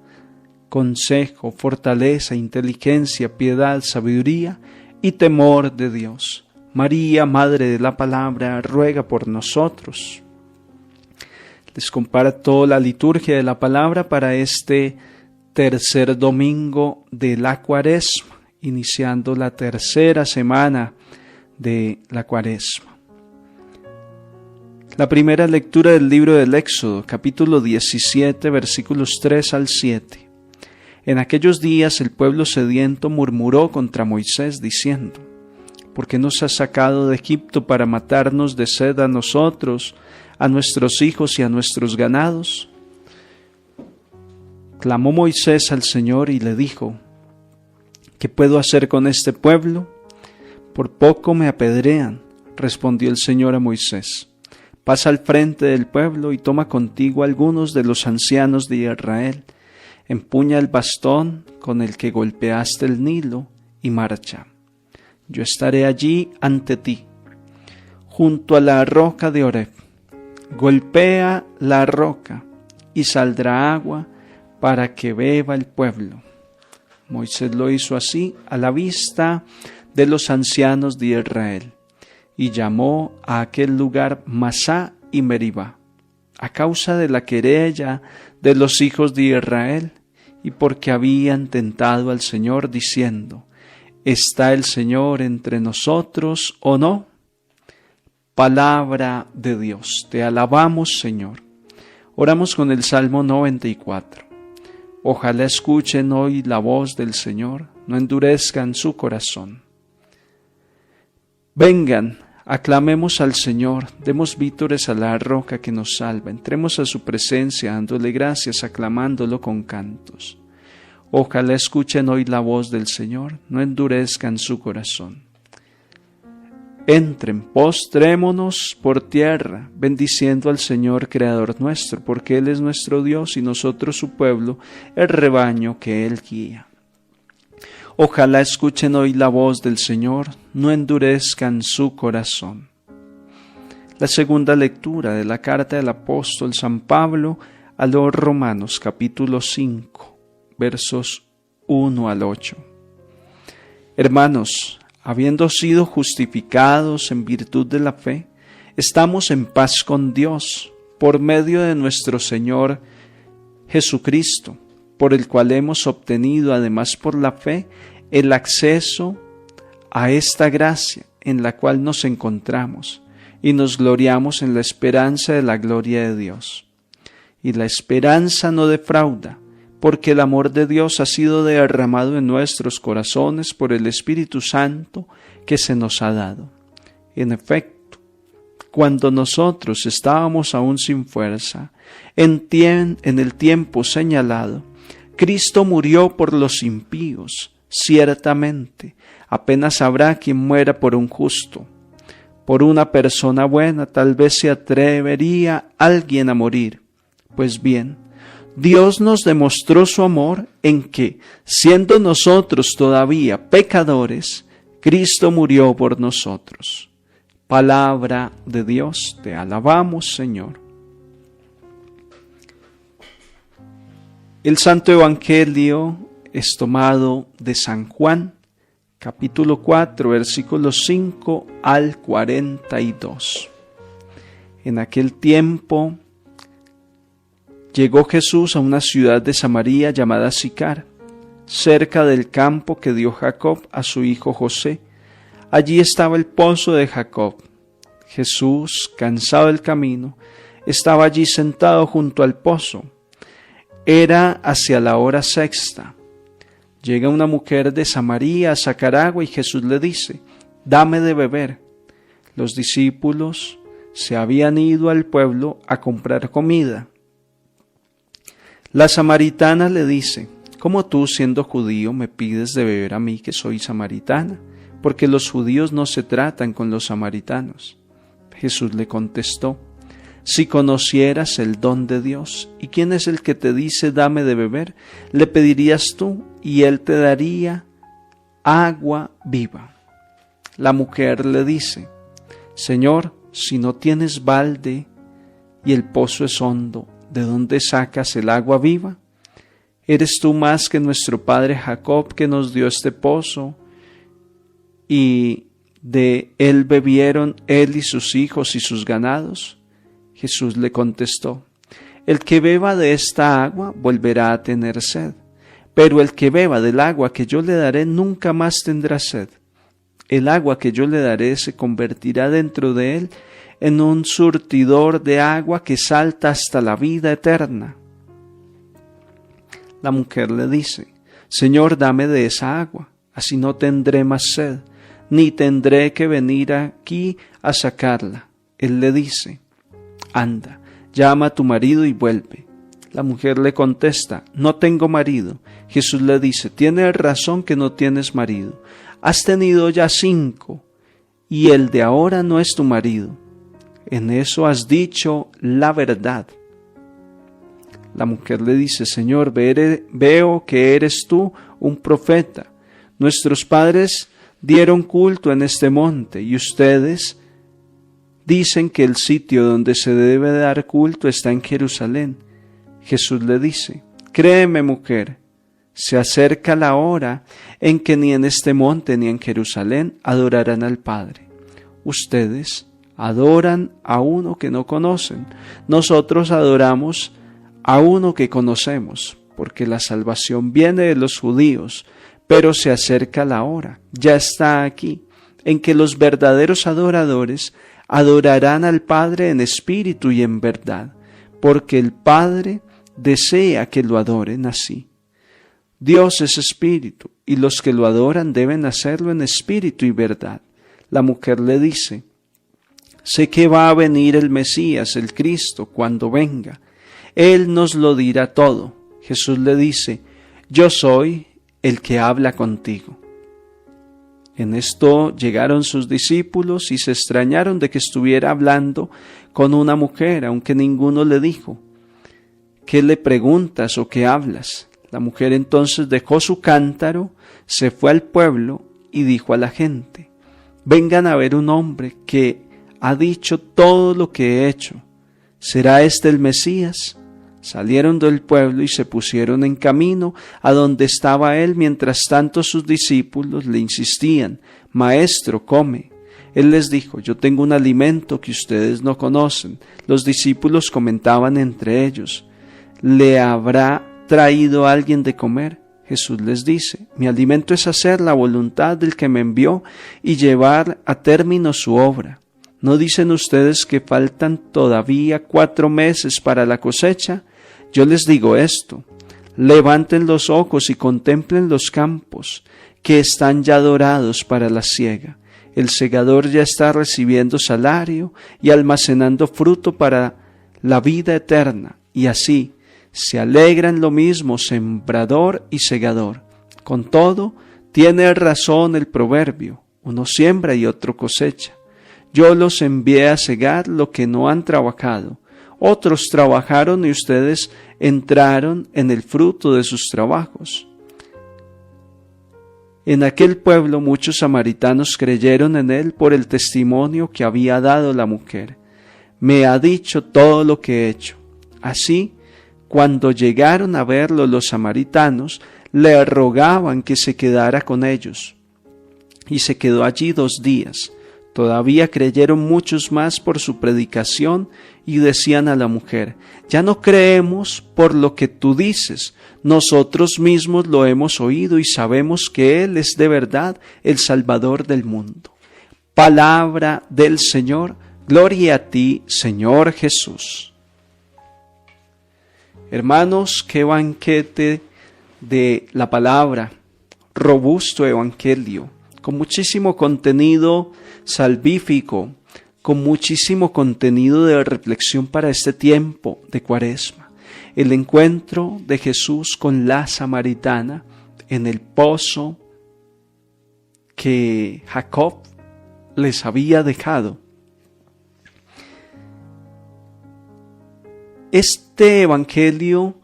consejo, fortaleza, inteligencia, piedad, sabiduría y temor de Dios. María, Madre de la Palabra, ruega por nosotros. Les comparto la liturgia de la palabra para este tercer domingo de la Cuaresma, iniciando la tercera semana de la Cuaresma. La primera lectura del libro del Éxodo, capítulo 17, versículos 3 al 7. En aquellos días el pueblo sediento murmuró contra Moisés, diciendo: ¿Por qué nos has sacado de Egipto para matarnos de sed a nosotros, a nuestros hijos y a nuestros ganados? Clamó Moisés al Señor y le dijo: ¿Qué puedo hacer con este pueblo? Por poco me apedrean. Respondió el Señor a Moisés: Pasa al frente del pueblo y toma contigo algunos de los ancianos de Israel. Empuña el bastón con el que golpeaste el Nilo y marcha. Yo estaré allí ante ti, junto a la roca de Horeb. Golpea la roca y saldrá agua para que beba el pueblo. Moisés lo hizo así a la vista de los ancianos de Israel. Y llamó a aquel lugar Masá y Meribá, a causa de la querella de los hijos de Israel, y porque habían tentado al Señor, diciendo: ¿Está el Señor entre nosotros o no? Palabra de Dios, te alabamos, Señor. Oramos con el Salmo 94. Ojalá escuchen hoy la voz del Señor, no endurezcan su corazón. Vengan, aclamemos al Señor, demos vítores a la roca que nos salva, entremos a su presencia dándole gracias, aclamándolo con cantos. Ojalá escuchen hoy la voz del Señor, no endurezcan su corazón. Entren, postrémonos por tierra, bendiciendo al Señor Creador nuestro, porque Él es nuestro Dios y nosotros su pueblo, el rebaño que Él guía. Ojalá escuchen hoy la voz del Señor, no endurezcan su corazón. La segunda lectura de la carta del apóstol San Pablo a los Romanos, capítulo 5, versos 1 al 8. Hermanos, habiendo sido justificados en virtud de la fe, estamos en paz con Dios por medio de nuestro Señor Jesucristo, por el cual hemos obtenido, además por la fe, el acceso a esta gracia en la cual nos encontramos y nos gloriamos en la esperanza de la gloria de Dios. Y la esperanza no defrauda, porque el amor de Dios ha sido derramado en nuestros corazones por el Espíritu Santo que se nos ha dado. En efecto, cuando nosotros estábamos aún sin fuerza, en el tiempo señalado, Cristo murió por los impíos. Ciertamente, apenas habrá quien muera por un justo. Por una persona buena tal vez se atrevería alguien a morir. Pues bien, Dios nos demostró su amor en que, siendo nosotros todavía pecadores, Cristo murió por nosotros. Palabra de Dios, te alabamos, Señor. El Santo Evangelio es tomado de San Juan, capítulo 4, versículos 5 al 42. En aquel tiempo llegó Jesús a una ciudad de Samaria llamada Sicar, cerca del campo que dio Jacob a su hijo José. Allí estaba el pozo de Jacob. Jesús, cansado del camino, estaba allí sentado junto al pozo. Era hacia la hora sexta. Llega una mujer de Samaria a sacar agua y Jesús le dice: «Dame de beber». Los discípulos se habían ido al pueblo a comprar comida. La samaritana le dice: «¿Cómo tú, siendo judío, me pides de beber a mí, que soy samaritana? Porque los judíos no se tratan con los samaritanos». Jesús le contestó: «Si conocieras el don de Dios, y quién es el que te dice dame de beber, le pedirías tú, y él te daría agua viva». La mujer le dice: «Señor, si no tienes balde y el pozo es hondo, ¿de dónde sacas el agua viva? ¿Eres tú más que nuestro padre Jacob, que nos dio este pozo, y de él bebieron él y sus hijos y sus ganados?» Jesús le contestó: «El que beba de esta agua volverá a tener sed, pero el que beba del agua que yo le daré nunca más tendrá sed. El agua que yo le daré se convertirá dentro de él en un surtidor de agua que salta hasta la vida eterna». La mujer le dice: «Señor, dame de esa agua, así no tendré más sed, ni tendré que venir aquí a sacarla». Él le dice: «Anda, llama a tu marido y vuelve». La mujer le contesta: «No tengo marido». Jesús le dice: «Tienes razón que no tienes marido. Has tenido ya 5, y el de ahora no es tu marido. En eso has dicho la verdad». La mujer le dice: «Señor, veo que eres tú un profeta. Nuestros padres dieron culto en este monte, y ustedes dicen que el sitio donde se debe dar culto está en Jerusalén». Jesús le dice: «Créeme, mujer, se acerca la hora en que ni en este monte ni en Jerusalén adorarán al Padre. Ustedes adoran a uno que no conocen. Nosotros adoramos a uno que conocemos, porque la salvación viene de los judíos, pero se acerca la hora, ya está aquí, en que los verdaderos adoradores adorarán al Padre en espíritu y en verdad, porque el Padre desea que lo adoren así. Dios es espíritu, y los que lo adoran deben hacerlo en espíritu y verdad». La mujer le dice: «Sé que va a venir el Mesías, el Cristo, cuando venga. Él nos lo dirá todo». Jesús le dice: «Yo soy el que habla contigo». En esto llegaron sus discípulos y se extrañaron de que estuviera hablando con una mujer, aunque ninguno le dijo: «¿Qué le preguntas o qué hablas?». La mujer entonces dejó su cántaro, se fue al pueblo y dijo a la gente: «Vengan a ver un hombre que ha dicho todo lo que he hecho. ¿Será este el Mesías?». Salieron del pueblo y se pusieron en camino a donde estaba él. Mientras tanto sus discípulos le insistían: Maestro, come. Él les dijo: Yo tengo un alimento que ustedes no conocen. Los discípulos comentaban entre ellos: ¿Le habrá traído alguien de comer? Jesús les dice: Mi alimento es hacer la voluntad del que me envió y llevar a término su obra. ¿No dicen ustedes que faltan todavía 4 meses para la cosecha? Yo les digo esto: levanten los ojos y contemplen los campos, que están ya dorados para la siega. El segador ya está recibiendo salario y almacenando fruto para la vida eterna, y así se alegran lo mismo sembrador y segador. Con todo, tiene razón el proverbio: uno siembra y otro cosecha. Yo los envié a segar lo que no han trabajado. Otros trabajaron y ustedes entraron en el fruto de sus trabajos. En aquel pueblo muchos samaritanos creyeron en él por el testimonio que había dado la mujer. Me ha dicho todo lo que he hecho. Así, cuando llegaron a verlo los samaritanos, le rogaban que se quedara con ellos. Y se quedó allí 2 días. Todavía creyeron muchos más por su predicación y decían a la mujer: Ya no creemos por lo que tú dices, nosotros mismos lo hemos oído y sabemos que Él es de verdad el Salvador del mundo. Palabra del Señor, gloria a ti, Señor Jesús. Hermanos, qué banquete de la palabra, robusto evangelio, con muchísimo contenido salvífico, con muchísimo contenido de reflexión para este tiempo de Cuaresma. El encuentro de Jesús con la samaritana en el pozo que Jacob les había dejado. Este evangelio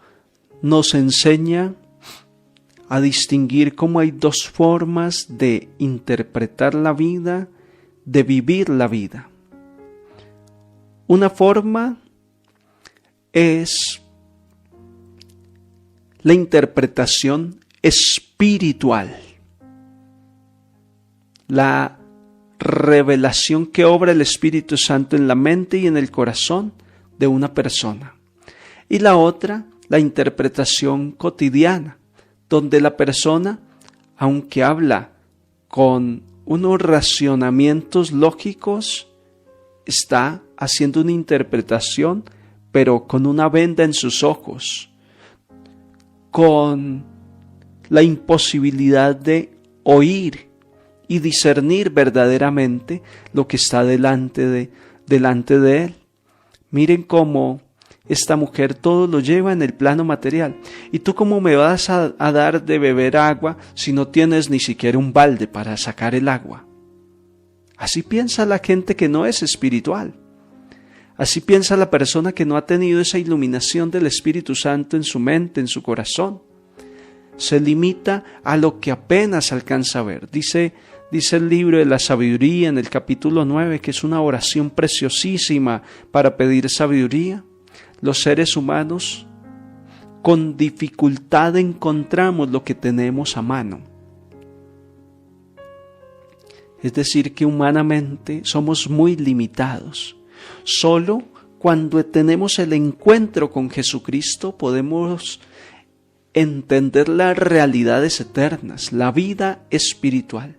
nos enseña a distinguir cómo hay 2 formas de interpretar la vida, de vivir la vida. Una forma es la interpretación espiritual, la revelación que obra el Espíritu Santo en la mente y en el corazón de una persona. Y la otra, la interpretación cotidiana, donde la persona, aunque habla con unos racionamientos lógicos, está haciendo una interpretación, pero con una venda en sus ojos, con la imposibilidad de oír y discernir verdaderamente lo que está delante de él. Miren cómo esta mujer todo lo lleva en el plano material. ¿Y tú cómo me vas a dar de beber agua si no tienes ni siquiera un balde para sacar el agua? Así piensa la gente que no es espiritual. Así piensa la persona que no ha tenido esa iluminación del Espíritu Santo en su mente, en su corazón. Se limita a lo que apenas alcanza a ver. Dice el libro de la sabiduría en el capítulo 9 que es una oración preciosísima para pedir sabiduría. Los seres humanos con dificultad encontramos lo que tenemos a mano. Es decir, que humanamente somos muy limitados. Solo cuando tenemos el encuentro con Jesucristo podemos entender las realidades eternas, la vida espiritual.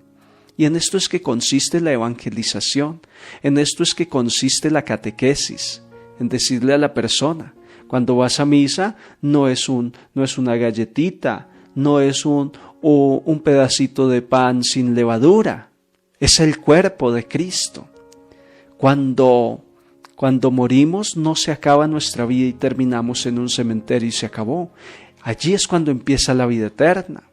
Y en esto es que consiste la evangelización, en esto es que consiste la catequesis, en decirle a la persona: cuando vas a misa no es una galletita, no es un pedacito de pan sin levadura, es el cuerpo de Cristo. Cuando morimos no se acaba nuestra vida y terminamos en un cementerio y se acabó. Allí es cuando empieza la vida eterna.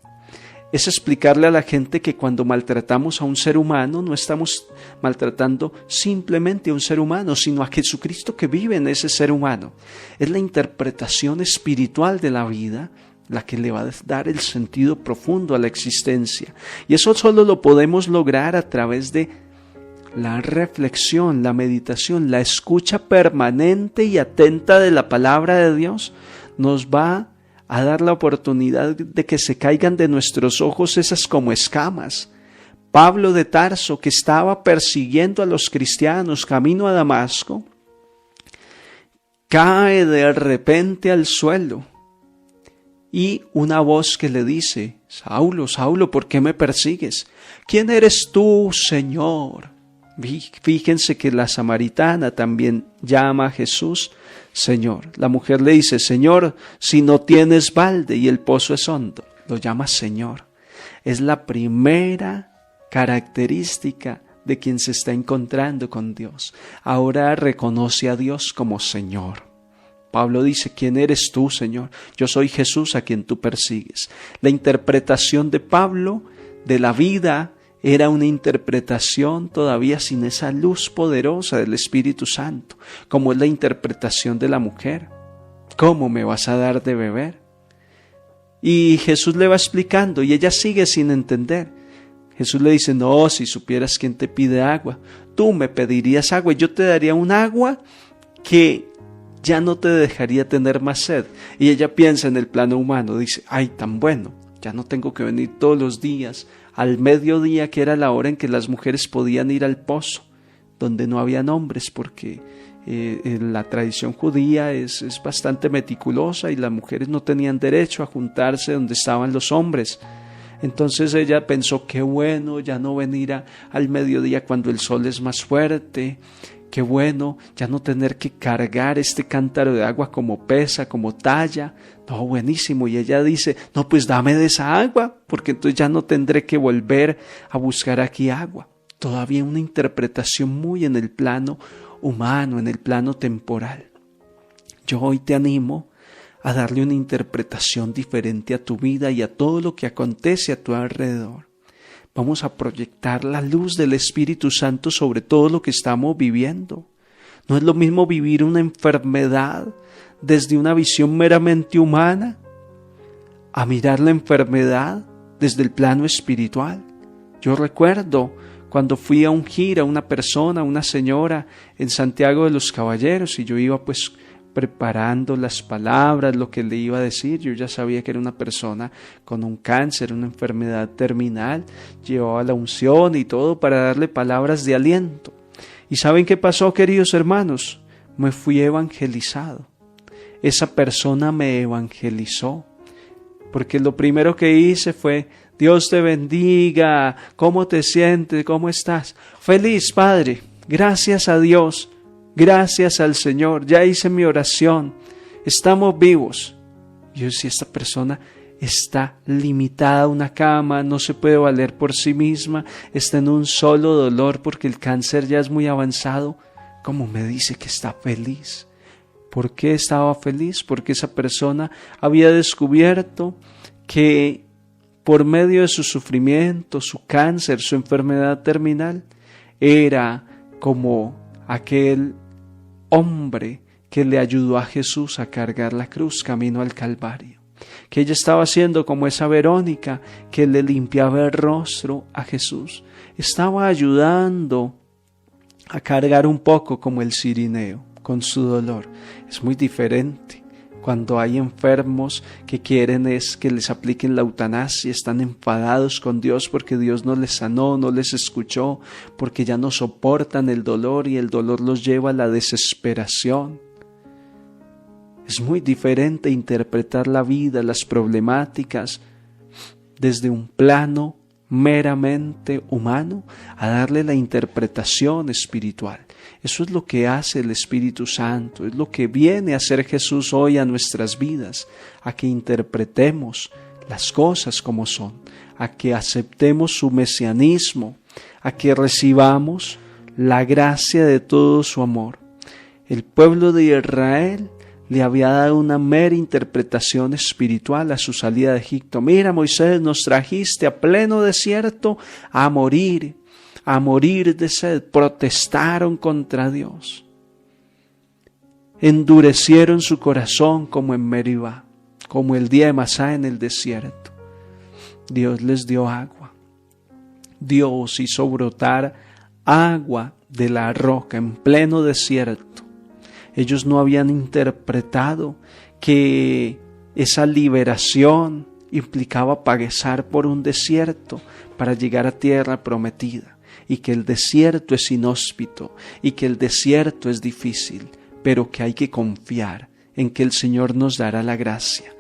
Es explicarle a la gente que cuando maltratamos a un ser humano no estamos maltratando simplemente a un ser humano, sino a Jesucristo que vive en ese ser humano. Es la interpretación espiritual de la vida la que le va a dar el sentido profundo a la existencia. Y eso solo lo podemos lograr a través de la reflexión, la meditación, la escucha permanente y atenta de la palabra de Dios, nos va a dar la oportunidad de que se caigan de nuestros ojos esas como escamas. Pablo de Tarso, que estaba persiguiendo a los cristianos camino a Damasco, cae de repente al suelo y una voz que le dice: Saulo, Saulo, ¿por qué me persigues? ¿Quién eres tú, Señor? Fíjense que la samaritana también llama a Jesús Señor. La mujer le dice: Señor, si no tienes balde y el pozo es hondo. Lo llama Señor. Es la primera característica de quien se está encontrando con Dios. Ahora reconoce a Dios como Señor. Pablo dice: ¿quién eres tú, Señor? Yo soy Jesús a quien tú persigues. La interpretación de Pablo de la vida era una interpretación todavía sin esa luz poderosa del Espíritu Santo, como es la interpretación de la mujer. ¿Cómo me vas a dar de beber? Y Jesús le va explicando y ella sigue sin entender. Jesús le dice: no, si supieras quién te pide agua, tú me pedirías agua y yo te daría un agua que ya no te dejaría tener más sed. Y ella piensa en el plano humano, dice: ay, tan bueno, ya no tengo que venir todos los días al mediodía, que era la hora en que las mujeres podían ir al pozo, donde no habían hombres, porque la tradición judía es bastante meticulosa y las mujeres no tenían derecho a juntarse donde estaban los hombres. Entonces ella pensó: qué bueno ya no venir al mediodía cuando el sol es más fuerte, qué bueno ya no tener que cargar este cántaro de agua como pesa, como talla. No, buenísimo. Y ella dice: no, pues dame de esa agua, porque entonces ya no tendré que volver a buscar aquí agua. Todavía una interpretación muy en el plano humano, en el plano temporal. Yo hoy te animo a darle una interpretación diferente a tu vida y a todo lo que acontece a tu alrededor. Vamos a proyectar la luz del Espíritu Santo sobre todo lo que estamos viviendo. No es lo mismo vivir una enfermedad desde una visión meramente humana a mirar la enfermedad desde el plano espiritual. Yo recuerdo cuando fui a ungir a una persona, una señora en Santiago de los Caballeros, y yo iba pues preparando las palabras, lo que le iba a decir. Yo ya sabía que era una persona con un cáncer, una enfermedad terminal. Llevaba la unción y todo para darle palabras de aliento. ¿Y saben qué pasó, queridos hermanos? Me fui evangelizado. Esa persona me evangelizó, porque lo primero que hice fue: Dios te bendiga, ¿cómo te sientes? ¿Cómo estás? Feliz, Padre, gracias a Dios. Gracias al Señor, ya hice mi oración, estamos vivos. Yo decía: esta persona está limitada a una cama, no se puede valer por sí misma, está en un solo dolor porque el cáncer ya es muy avanzado. ¿Cómo me dice que está feliz? ¿Por qué estaba feliz? Porque esa persona había descubierto que por medio de su sufrimiento, su cáncer, su enfermedad terminal, era como aquel hombre que le ayudó a Jesús a cargar la cruz camino al Calvario, que ella estaba siendo como esa Verónica que le limpiaba el rostro a Jesús, estaba ayudando a cargar un poco como el cirineo con su dolor. Es muy diferente cuando hay enfermos que quieren es que les apliquen la eutanasia, están enfadados con Dios porque Dios no les sanó, no les escuchó, porque ya no soportan el dolor y el dolor los lleva a la desesperación. Es muy diferente interpretar la vida, las problemáticas, desde un plano meramente humano a darle la interpretación espiritual. Eso es lo que hace el Espíritu Santo, es lo que viene a hacer Jesús hoy a nuestras vidas, a que interpretemos las cosas como son, a que aceptemos su mesianismo, a que recibamos la gracia de todo su amor. El pueblo de Israel le había dado una mera interpretación espiritual a su salida de Egipto. Mira, Moisés, nos trajiste a pleno desierto a morir de sed. Protestaron contra Dios. Endurecieron su corazón como en Meribá, como el día de Masá en el desierto. Dios les dio agua. Dios hizo brotar agua de la roca en pleno desierto. Ellos no habían interpretado que esa liberación implicaba pasar por un desierto para llegar a tierra prometida, y que el desierto es inhóspito y que el desierto es difícil, pero que hay que confiar en que el Señor nos dará la gracia.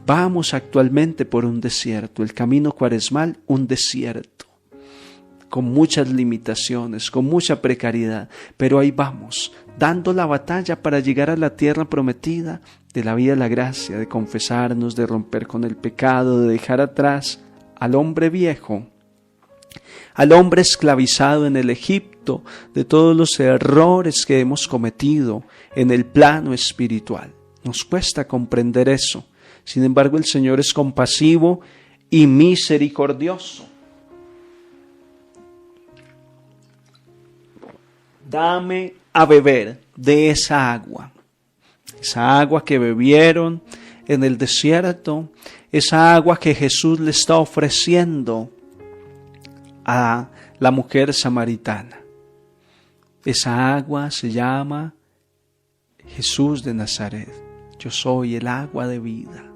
Vamos actualmente por un desierto, el camino cuaresmal, un desierto, con muchas limitaciones, con mucha precariedad, pero ahí vamos, dando la batalla para llegar a la tierra prometida de la vida de la gracia, de confesarnos, de romper con el pecado, de dejar atrás al hombre viejo, al hombre esclavizado en el Egipto, de todos los errores que hemos cometido en el plano espiritual. Nos cuesta comprender eso. Sin embargo, el Señor es compasivo y misericordioso. Dame a beber de esa agua que bebieron en el desierto, esa agua que Jesús le está ofreciendo a la mujer samaritana. Esa agua se llama Jesús de Nazaret. Yo soy el agua de vida.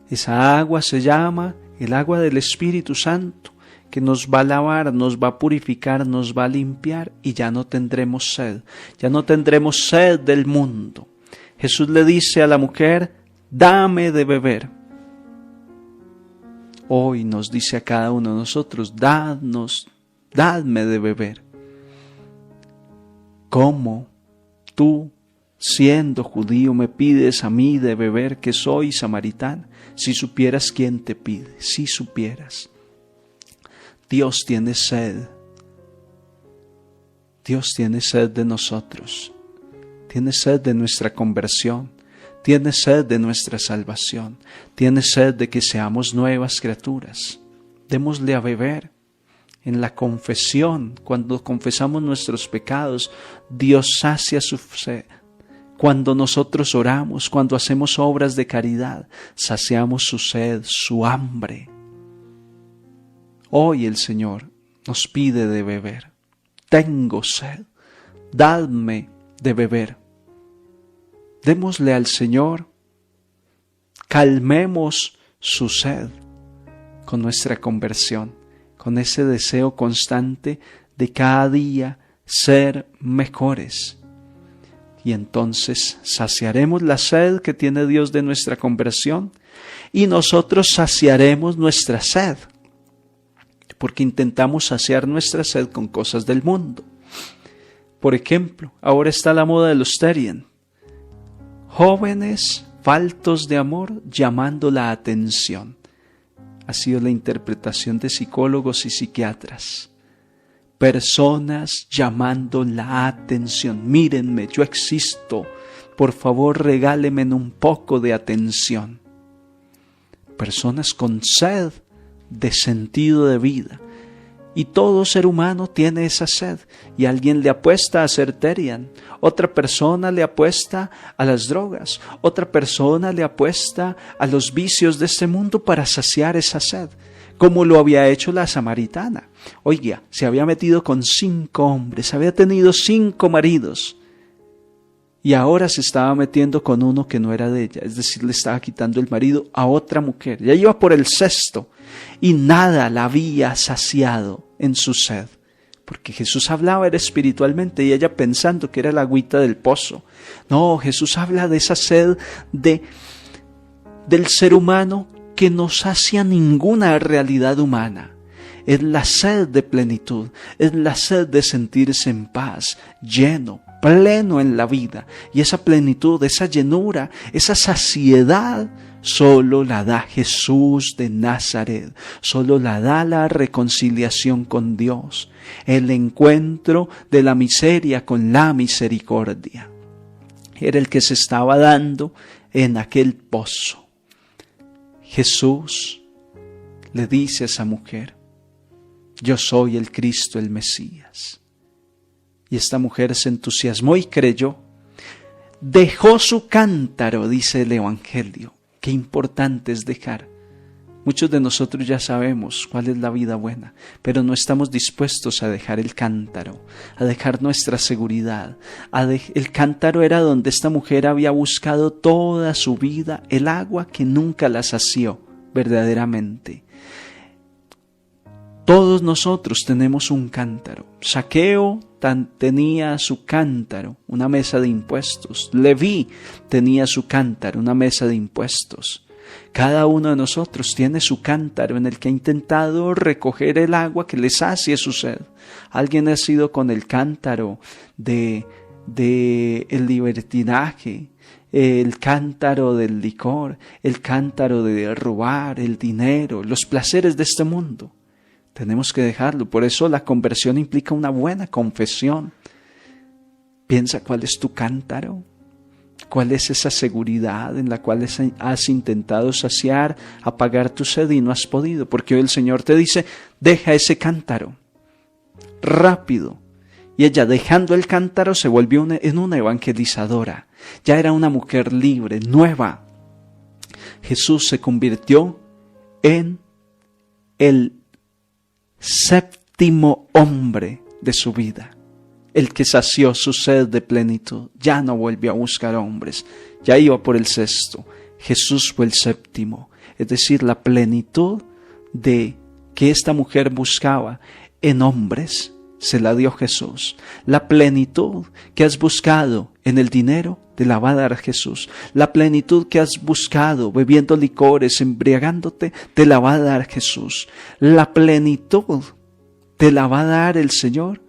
Esa agua se llama el agua del Espíritu Santo, que nos va a lavar, nos va a purificar, nos va a limpiar, y ya no tendremos sed. Ya no tendremos sed del mundo. Jesús le dice a la mujer: dame de beber. Hoy nos dice a cada uno de nosotros: dadme de beber. ¿Cómo tú, siendo judío, me pides a mí de beber, que soy samaritana? Si supieras quién te pide, si supieras. Dios tiene sed. Dios tiene sed de nosotros. Tiene sed de nuestra conversión. Tiene sed de nuestra salvación. Tiene sed de que seamos nuevas criaturas. Démosle a beber. En la confesión, cuando confesamos nuestros pecados, Dios sacia su sed. Cuando nosotros oramos, cuando hacemos obras de caridad, saciamos su sed, su hambre. Hoy el Señor nos pide de beber. Tengo sed, dadme de beber. Démosle al Señor, calmemos su sed con nuestra conversión, con ese deseo constante de cada día ser mejores. Y entonces saciaremos la sed que tiene Dios de nuestra conversión, y nosotros saciaremos nuestra sed, porque intentamos saciar nuestra sed con cosas del mundo. Por ejemplo, ahora está la moda de los Terian. Jóvenes faltos de amor llamando la atención. Ha sido la interpretación de psicólogos y psiquiatras. Personas llamando la atención. Mírenme, yo existo. Por favor, regálenme un poco de atención. Personas con sed de sentido de vida. Y todo ser humano tiene esa sed. Y alguien le apuesta a ser Terian. Otra persona le apuesta a las drogas. Otra persona le apuesta a los vicios de este mundo para saciar esa sed, como lo había hecho la samaritana. Oiga, se había metido con 5 hombres, había tenido 5 maridos, y ahora se estaba metiendo con uno que no era de ella, es decir, le estaba quitando el marido a otra mujer. Ya iba por el 6º, y nada la había saciado en su sed, porque Jesús hablaba era espiritualmente, y ella pensando que era la agüita del pozo. No, Jesús habla de esa sed del ser humano que no sacia ninguna realidad humana. Es la sed de plenitud, es la sed de sentirse en paz, lleno, pleno en la vida. Y esa plenitud, esa llenura, esa saciedad, solo la da Jesús de Nazaret. Solo la da la reconciliación con Dios, el encuentro de la miseria con la misericordia. Era el que se estaba dando en aquel pozo. Jesús le dice a esa mujer: yo soy el Cristo, el Mesías. Y esta mujer se entusiasmó y creyó. Dejó su cántaro, dice el Evangelio. Qué importante es dejar Muchos de nosotros ya sabemos cuál es la vida buena, pero no estamos dispuestos a dejar el cántaro, a dejar nuestra seguridad. El cántaro era donde esta mujer había buscado toda su vida el agua que nunca la sació verdaderamente. Todos nosotros tenemos un cántaro. Zaqueo tenía su cántaro, una mesa de impuestos. Leví tenía su cántaro, una mesa de impuestos. Cada uno de nosotros tiene su cántaro en el que ha intentado recoger el agua que le sacie su sed. Alguien ha sido con el cántaro de el libertinaje, el cántaro del licor, el cántaro de robar, el dinero, los placeres de este mundo. Tenemos que dejarlo. Por eso la conversión implica una buena confesión. Piensa cuál es tu cántaro. ¿Cuál es esa seguridad en la cual has intentado saciar, apagar tu sed y no has podido? Porque hoy el Señor te dice, deja ese cántaro, rápido. Y ella, dejando el cántaro, se volvió en una evangelizadora. Ya era una mujer libre, nueva. Jesús se convirtió en el séptimo hombre de su vida. El que sació su sed de plenitud, ya no volvió a buscar hombres, ya iba por el sexto. Jesús fue el séptimo, es decir, la plenitud de que esta mujer buscaba en hombres, se la dio Jesús. La plenitud que has buscado en el dinero, te la va a dar Jesús. La plenitud que has buscado bebiendo licores, embriagándote, te la va a dar Jesús. La plenitud te la va a dar el Señor.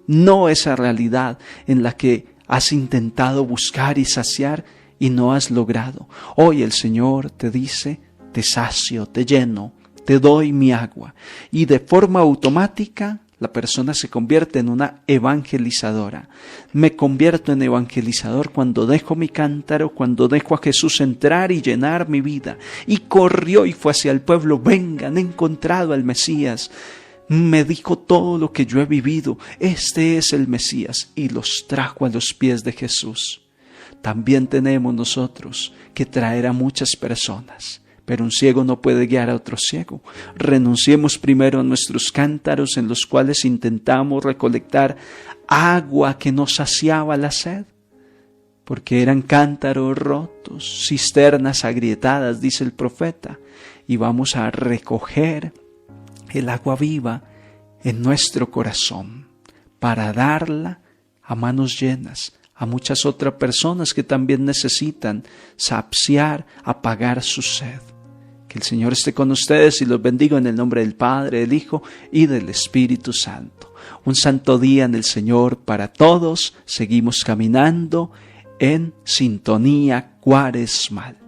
No esa realidad en la que has intentado buscar y saciar y no has logrado. Hoy el Señor te dice, te sacio, te lleno, te doy mi agua. Y de forma automática la persona se convierte en una evangelizadora. Me convierto en evangelizador cuando dejo mi cántaro, cuando dejo a Jesús entrar y llenar mi vida. Y corrió y fue hacia el pueblo, vengan, he encontrado al Mesías. Me dijo todo lo que yo he vivido, este es el Mesías, y los trajo a los pies de Jesús. También tenemos nosotros que traer a muchas personas, pero un ciego no puede guiar a otro ciego. Renunciemos primero a nuestros cántaros en los cuales intentamos recolectar agua que nos saciaba la sed, porque eran cántaros rotos, cisternas agrietadas, dice el profeta, y vamos a recoger el agua viva en nuestro corazón para darla a manos llenas a muchas otras personas que también necesitan saciar, apagar su sed. Que el Señor esté con ustedes y los bendiga en el nombre del Padre, del Hijo y del Espíritu Santo. Un santo día en el Señor para todos. Seguimos caminando en sintonía cuaresmal.